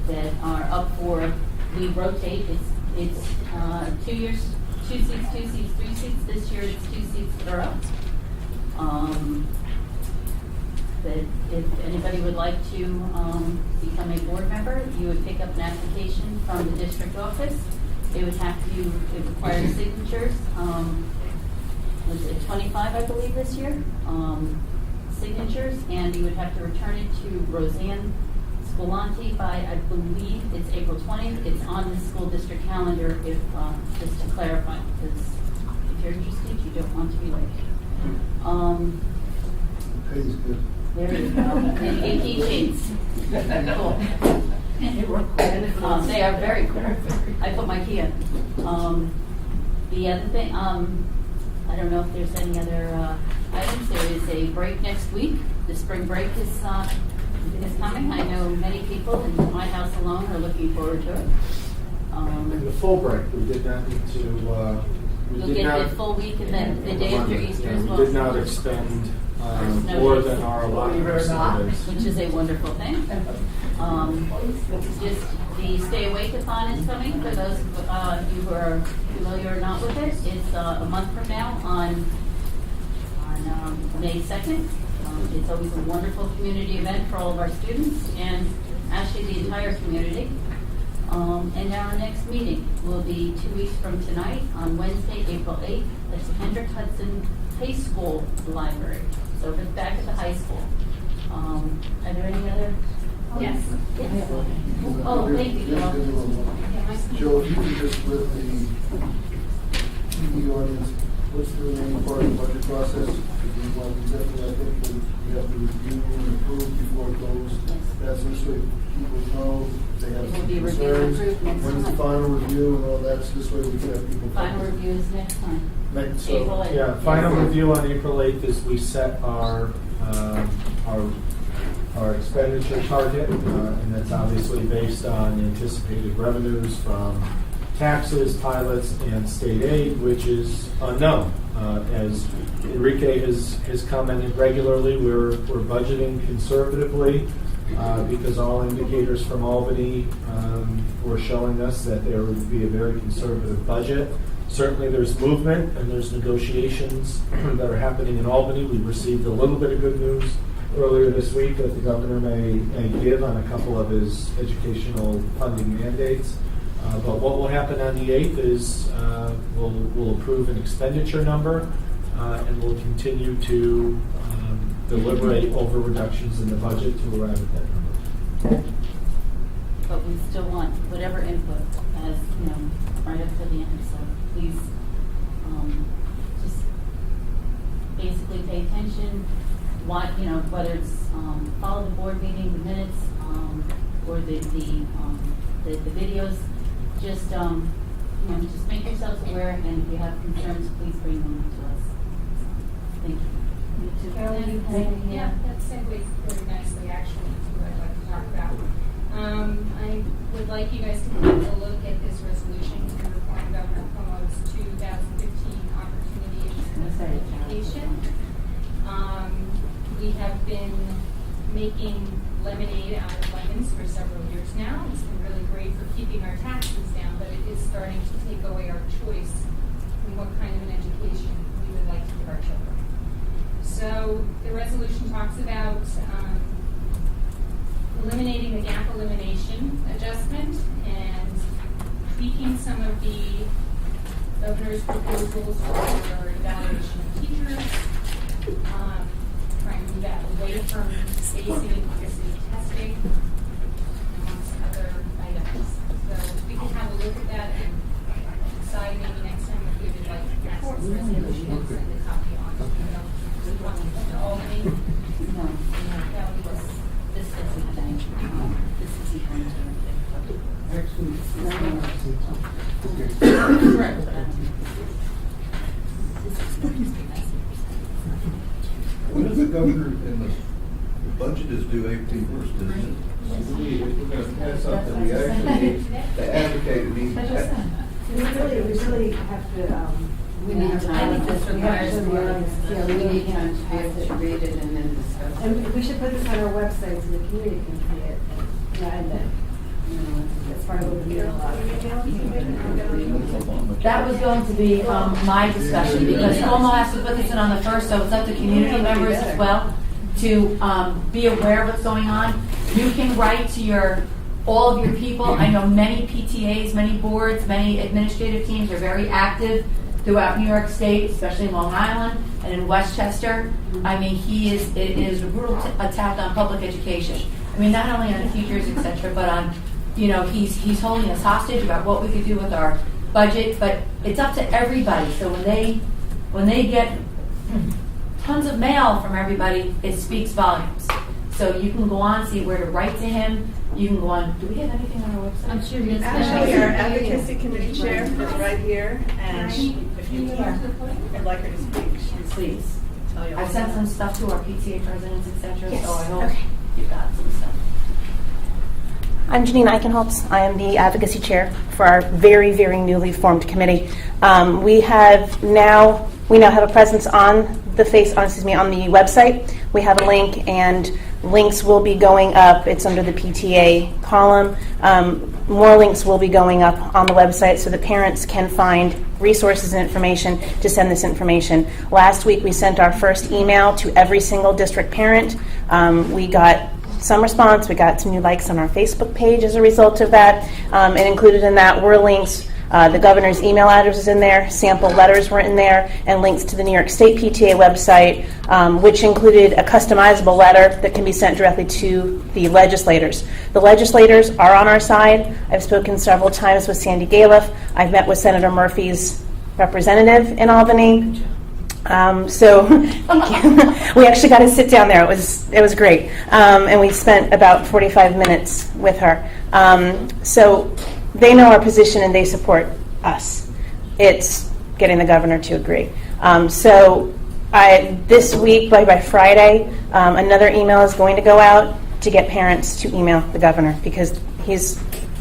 that are up for, we rotate. It's 2 years, 2 seats, 2 seats, 3 seats. This year it's 2 seats that are up. That if anybody would like to become a board member, you would pick up an application from the district office. It requires signatures. Was it 25, I believe, this year? Signatures, and you would have to return it to Roseanne Scolanti by, I believe, it's April 20th. It's on the school district calendar, if just to clarify, because if you're interested, you don't want to be late. Pays good. There you go. And 18 sheets. Cool. They are very cool. I put my key in. The other thing, I don't know if there's any other items. There is a break next week. The spring break is coming. I know many people in my house alone are looking forward to it. And the full break, we did not need to, You'll get the full week and then the day after Easter as well. We did not extend more than our allotment, which is a wonderful thing. Just the Stay Awake-a-thon is coming for those of you who are familiar or not with it. It's a month from now on May 2nd. It's always a wonderful community event for all of our students and actually the entire community. And our next meeting will be 2 weeks from tonight on Wednesday, April 8th at the Hendrick Hudson High School Library. So it's back at the high school. Are there any other? Yes. Oh, thank you. Joe, if you could just let the TV audience, what's the remaining part of the budget process? Well, we definitely, I think we have to review and approve before it goes. That's this way people know they have It will some be reviewed and concerns. approved next When's the time. final review and all that's this way we can have people. Final review is next time. April 8th. Yeah, final review on April 8th is we set our expenditure target, and that's obviously based on anticipated revenues from taxes, pilots, and state aid, which is unknown. As Enrique has commented regularly, we're budgeting conservatively because all indicators from Albany were showing us that there would be a very conservative budget. Certainly there's movement and there's negotiations that are happening in Albany. We received a little bit of good news earlier this week that the governor may give on a couple of his educational funding mandates. But what will happen on the 8th is we'll approve an expenditure number and we'll continue to deliberate over reductions in the budget to arrive at that number. But we still want whatever input as, right up to the end. So please just basically pay attention. Whether it's follow the board meeting, the minutes, or the videos. Just just make yourselves aware, and if you have concerns, please bring them to us. Thank you. Yeah, that segues very nicely actually to what I'd like to talk about. I would like you guys to take a look at this resolution to reform Governor Cuomo's 2015 Opportunity in Education. We have been making lemonade out of lemons for several years now. It's been really great for keeping our taxes down, but it is starting to take away our choice in what kind of an education we would like to give our children. So the resolution talks about eliminating the gap elimination adjustment and tweaking some of the governor's proposals for evaluation of teachers, trying to move that away from spacing and diversity testing, amongst other items. So we can have a look at that and decide maybe next time if we would like to pass this resolution and send a copy on. To Albany. No, this doesn't have any, this isn't going to. When is the governor and the budget is due April 1st, isn't it? We're going to pass out that we actually need to advocate, We really have to, We need time. I think this requires more yeah, we need time to be able to read it and then discuss it. and we should put this on our website so the community can see it. Yeah, and then, as part of the meeting. That was going to be my discussion, because Cuomo has to put this in on the first, so it's up to community members as well to be aware of what's going on. You can write to all of your people. I know many PTAs, many boards, many administrative teams are very active throughout New York State, especially in Long Island and in Westchester. I mean, it is a brutal attack on public education. I mean, not only on the teachers, et cetera, but on, he's holding us hostage about what we could do with our budget, but it's up to everybody. So when they get tons of mail from everybody, it speaks volumes. So you can go on, see where to write to him. You can go on. Do we have anything on our website? I'm sure Ms. Actually, our advocacy committee chair is right here, and if you would like her to speak, Please. tell you all I've sent about some stuff to our PTA presidents, et cetera, Yes. so I hope Okay. you've got some stuff. I'm Janine Eichenholz. I am the advocacy chair for our very, very newly formed committee. We now have a presence on the website. We have a link, and links will be going up. It's under the PTA column. More links will be going up on the website so that parents can find resources and information to send this information. Last week we sent our first email to every single district parent. We got some response. We got some new likes on our Facebook page as a result of that. And included in that were links. The governor's email address is in there, sample letters were in there, and links to the New York State PTA website, which included a customizable letter that can be sent directly to the legislators. The legislators are on our side. I've spoken several times with Sandy Galiff. I've met with Senator Murphy's representative in Albany. So we actually got to sit down there. It was great, and we spent about 45 minutes with her. So they know our position and they support us. It's getting the governor to agree. So this week, by Friday, another email is going to go out to get parents to email the governor, because he's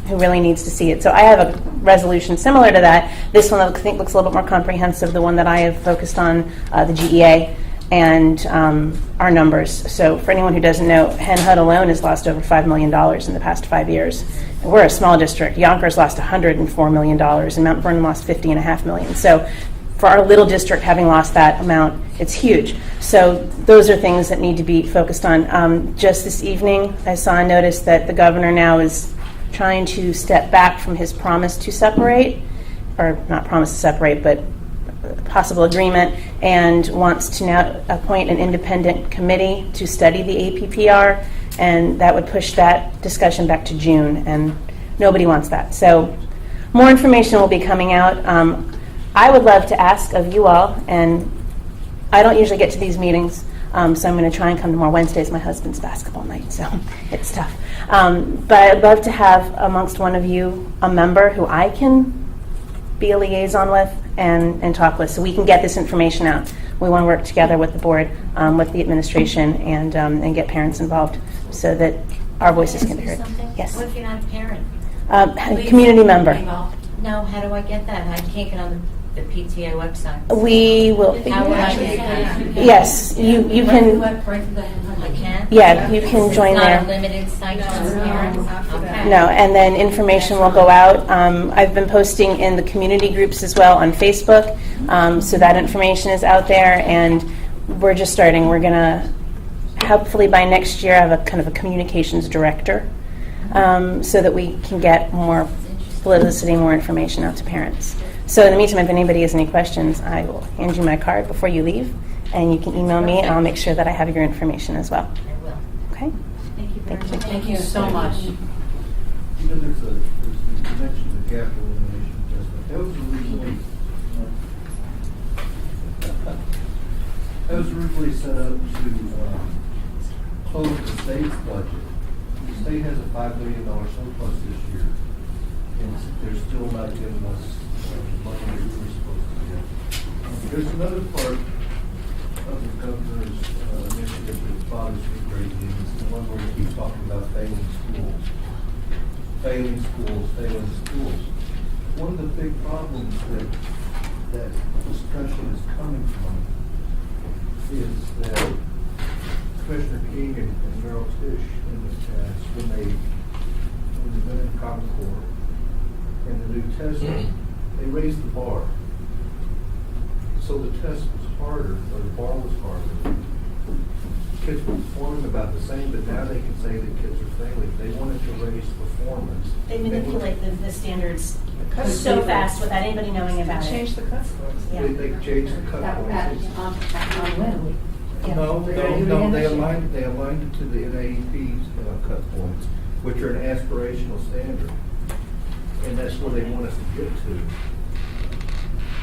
who really needs to see it. So I have a resolution similar to that. This one I think looks a little bit more comprehensive, the one that I have focused on the GEA and our numbers. So for anyone who doesn't know, Hen Hud alone has lost over $5 million in the past 5 years. And we're a small district. Yonkers lost $104 million, and Mount Vernon lost $50.5 million. So for our little district having lost that amount, it's huge. So those are things that need to be focused on. Just this evening, I saw a notice that the governor now is trying to step back from his promise to separate, or not promise to separate, but possible agreement, and wants to now appoint an independent committee to study the APPR, and that would push that discussion back to June, and nobody wants that. So more information will be coming out. I would love to ask of you all, and I don't usually get to these meetings, so I'm going to try and come to more Wednesdays. My husband's basketball night, so it's tough. But I'd love to have amongst one of you a member who I can be a liaison with and talk with, so we can get this information out. we want to work together with the board, with the administration, and get parents involved so that our voices can be heard. Yes. What if you're not a parent? A community member. No, how do I get that? I can't get on the PTA website. We will figure How it would I out. get that? You can. I can? Yeah, you can join It's there. not a limited site on parents? Okay. No, and then information will go out. I've been posting in the community groups as well on Facebook, so that information is out there, and we're just starting. We're going to, hopefully by next year, have a kind of a communications director, so that we can get more publicity, more information out to parents. So in the meantime, if anybody has any questions, I will hand you my card before you leave, and you can email me, and I'll make sure that I have your information as well. I will. Okay? Thank you very much. Thank you so much. You know, there's you mentioned the gap elimination adjustment. That was originally set up to close the state's budget. The state has a $5 billion surplus this year, and they're still not giving us the money that we were supposed to get. There's another part of the governor's initiative that bothers me greatly, and it's the one where we keep talking about failing schools. Failing schools, failing schools. One of the big problems that discussion is coming from is that Commissioner King and Merrill Tisch in the past, when they went in Common Core and the new test, they raised the bar. So the test was harder, or the bar was harder. Kids were performing about the same, but now they can say that kids are failing. They wanted to raise performance. They manipulate the standards cut so scores. fast without anybody knowing about it. Change the cut scores. Yeah. They changed the cut points. Yeah. No, they aligned it to the NAEP cut points, which are an aspirational standard. And that's where they want us to get to.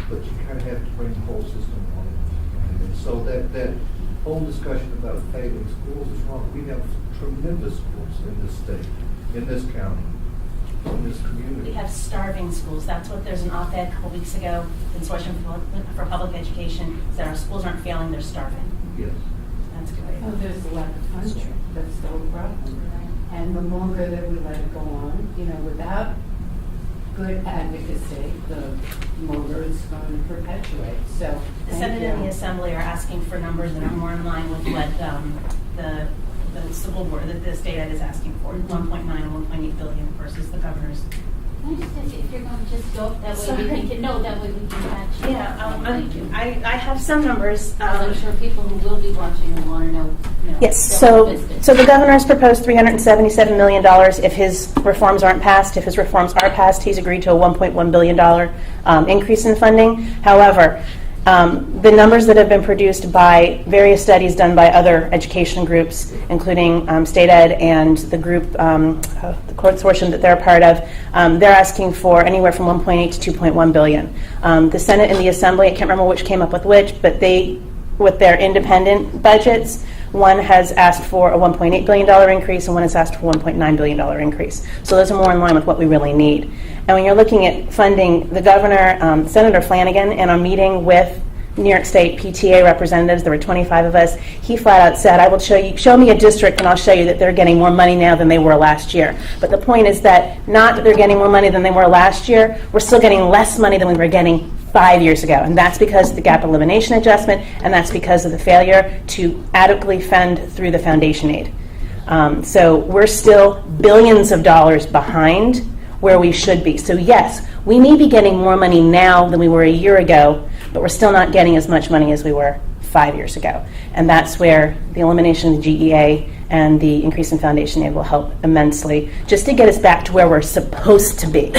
But you kind of have to bring the whole system on. And so that whole discussion about failing schools is wrong. We have tremendous schools in this state, in this county, in this community. We have starving schools. That's what there's an op-ed a couple weeks ago, Consortium for Public Education, said our schools aren't failing, they're starving. Yes. That's great. Oh, there's a lack of funding. That's still a problem. And the longer that we let it go on, without good advocacy, the longer it's going to perpetuate. So The Senate and the Assembly are asking for numbers that are more in line with what the school board, the state ed is asking for, 1.9 and 1.8 billion versus the governor's. Can I just ask if you're going to just go, that way we can, that way we can match. Yeah, Thank you. I have some numbers. I'm sure people who will be watching will want to know. Yes, they'll so visit. the governor's proposed $377 million if his reforms aren't passed. If his reforms are passed, he's agreed to a $1.1 billion increase in funding. However, the numbers that have been produced by various studies done by other education groups, including State Ed and the group, the consortium that they're a part of, they're asking for anywhere from 1.8 to 2.1 billion. The Senate and the Assembly, I can't remember which came up with which, but they, with their independent budgets, one has asked for a $1.8 billion increase and one has asked for a $1.9 billion increase. So those are more in line with what we really need. And when you're looking at funding, the governor, Senator Flanagan, in a meeting with New York State PTA representatives, there were 25 of us, he flat out said, I will show me a district and I'll show you that they're getting more money now than they were last year. But the point is that not that they're getting more money than they were last year, we're still getting less money than we were getting 5 years ago. And that's because of the gap elimination adjustment, and that's because of the failure to adequately fund through the foundation aid. So we're still billions of dollars behind where we should be. So yes, we may be getting more money now than we were a year ago, but we're still not getting as much money as we were 5 years ago. And that's where the elimination of the GEA and the increase in foundation aid will help immensely, just to get us back to where we're supposed to be.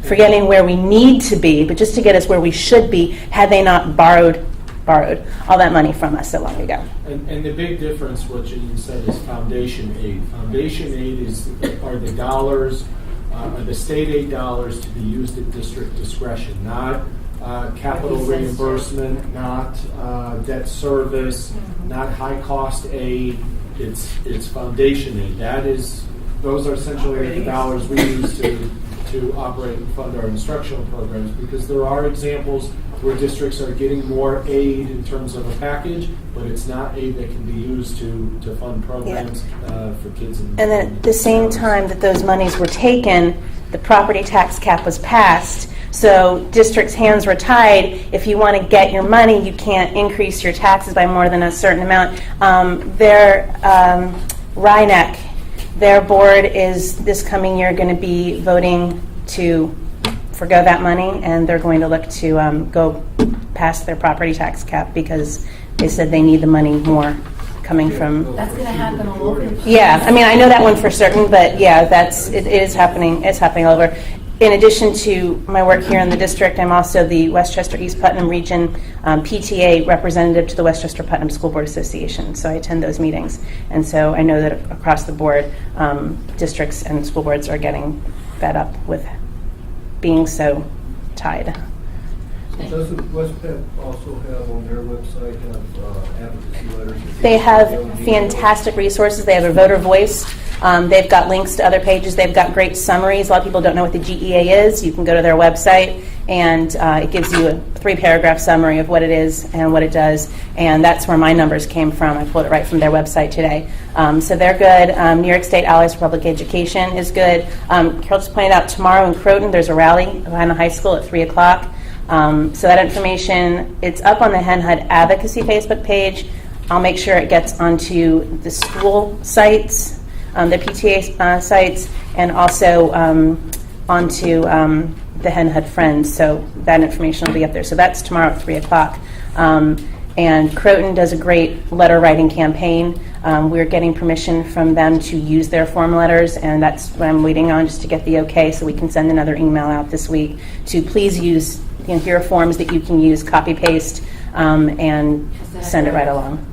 Forgetting where we need to be, but just to get us where we should be had they not borrowed all that money from us so long ago. And the big difference, what Janine said, is foundation aid. Foundation aid are the dollars, the state aid dollars to be used at district discretion, not capital reimbursement, not debt service, not high cost aid. It's foundation aid. Those are essentially the dollars we use to to operate and fund our instructional programs, because there are examples where districts are getting more aid in terms of a package, but it's not aid that can be used to fund programs for kids. And then at the same time that those monies were taken, the property tax cap was passed. So districts' hands were tied. If you want to get your money, you can't increase your taxes by more than a certain amount. RINEC, their board is this coming year going to be voting to forgo that money, and they're going to look to go past their property tax cap because they said they need the money more coming from. That's going to happen all over. Yeah, I mean, I know that one for certain, but yeah, it is happening. It's happening all over. In addition to my work here in the district, I'm also the Westchester East Putnam Region PTA representative to the Westchester Putnam School Board Association. So I attend those meetings. And so I know that across the board, districts and school boards are getting fed up with being so tied. Doesn't WestPet also have on their website advocacy letters? They have fantastic resources. They have a voter voice. They've got links to other pages. They've got great summaries. A lot of people don't know what the GEA is. You can go to their website, and it gives you a 3-paragraph summary of what it is and what it does. And that's where my numbers came from. I pulled it right from their website today. So they're good. New York State Allies for Public Education is good. Carol just pointed out tomorrow in Croton, there's a rally behind the high school at 3 o'clock. So that information, it's up on the Hen Hud Advocacy Facebook page. I'll make sure it gets onto the school sites, the PTA sites, and also onto the Hen Hud Friends. So that information will be up there. So that's tomorrow at 3 o'clock. And Croton does a great letter writing campaign. We're getting permission from them to use their form letters, and that's what I'm waiting on, just to get the okay so we can send another email out this week to please use, here are forms that you can use, copy paste, and send it right along.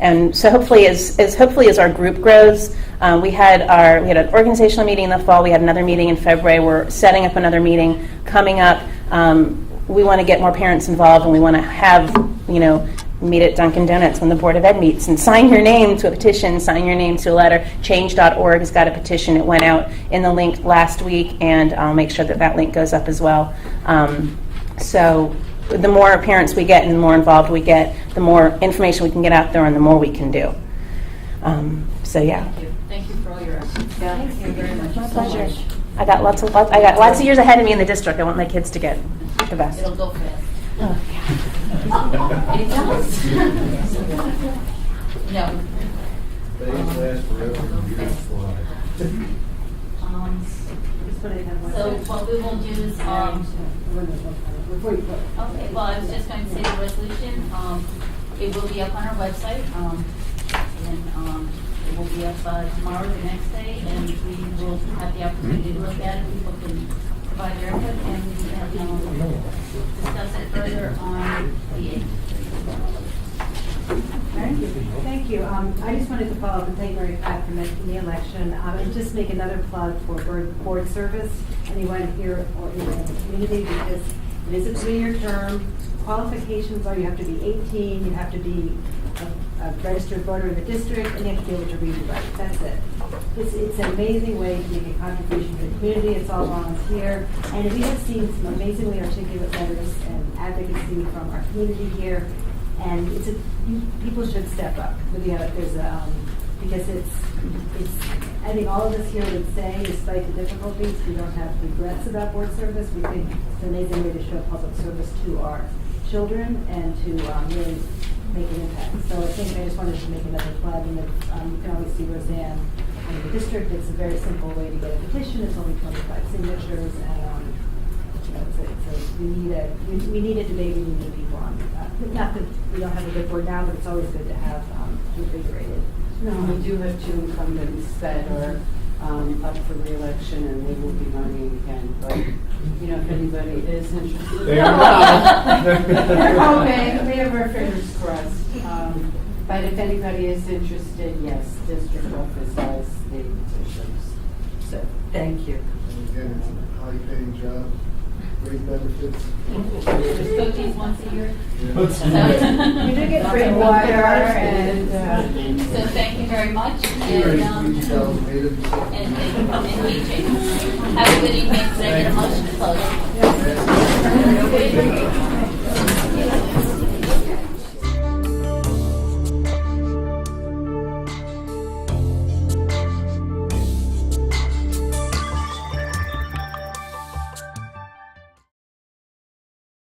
And so hopefully as our group grows, we had an organizational meeting in the fall, we had another meeting in February, we're setting up another meeting coming up. We want to get more parents involved, and we want to have, meet at Dunkin' Donuts when the Board of Ed meets, and sign your name to a petition, sign your name to a letter. Change.org has got a petition. It went out in the link last week, and I'll make sure that link goes up as well. So the more parents we get and the more involved we get, the more information we can get out there and the more we can do. So yeah. Thank you for all your efforts. Yeah. Thank you very much. My pleasure. I got lots of years ahead of me in the district. I want my kids to get the best. It'll go fast. Oh, It does. No. They last forever. So what we will do is, okay, well, I was just going to say the resolution, it will be up on our website, and it will be up tomorrow, the next day, and we will have the opportunity to look at it. People can provide their input, and we can discuss it further on the 8th. Thank you. I just wanted to follow up and thank Mary Pat for making the election, and just make another plug for board service. Anyone here or in the community, because it is a 3-year term. Qualifications are you have to be 18, you have to be a registered voter in the district, and you have to be able to read and write. That's it. It's an amazing way to make a contribution to the community. It's all volunteer, and we have seen some amazingly articulate letters and advocacy from our community here. And people should step up. Because it's. I think all of us here would say, despite the difficulties, we don't have regrets about board service. We think it's an amazing way to show public service to our children and to really make an impact. So I just wanted to make another plug, and you can always see Roseanne in the district. It's a very simple way to get a petition. It's only 25 signatures, and we need a debate. We need people on. Not that we don't have a good board now, but it's always good to have invigorated. No, we do have 2 incumbents that are up for re-election, and we will be running again. But if anybody is interested, They are now. We're hoping. We have our fingers crossed. But if anybody is interested, yes, district office has the petitions. So thank you. And again, it's a high-paying job. great benefits. Just cookies once a year. You do get free water and, So thank you very much. Very And sweet, made it. and meeting. Have a good evening. Can I get a motion to close?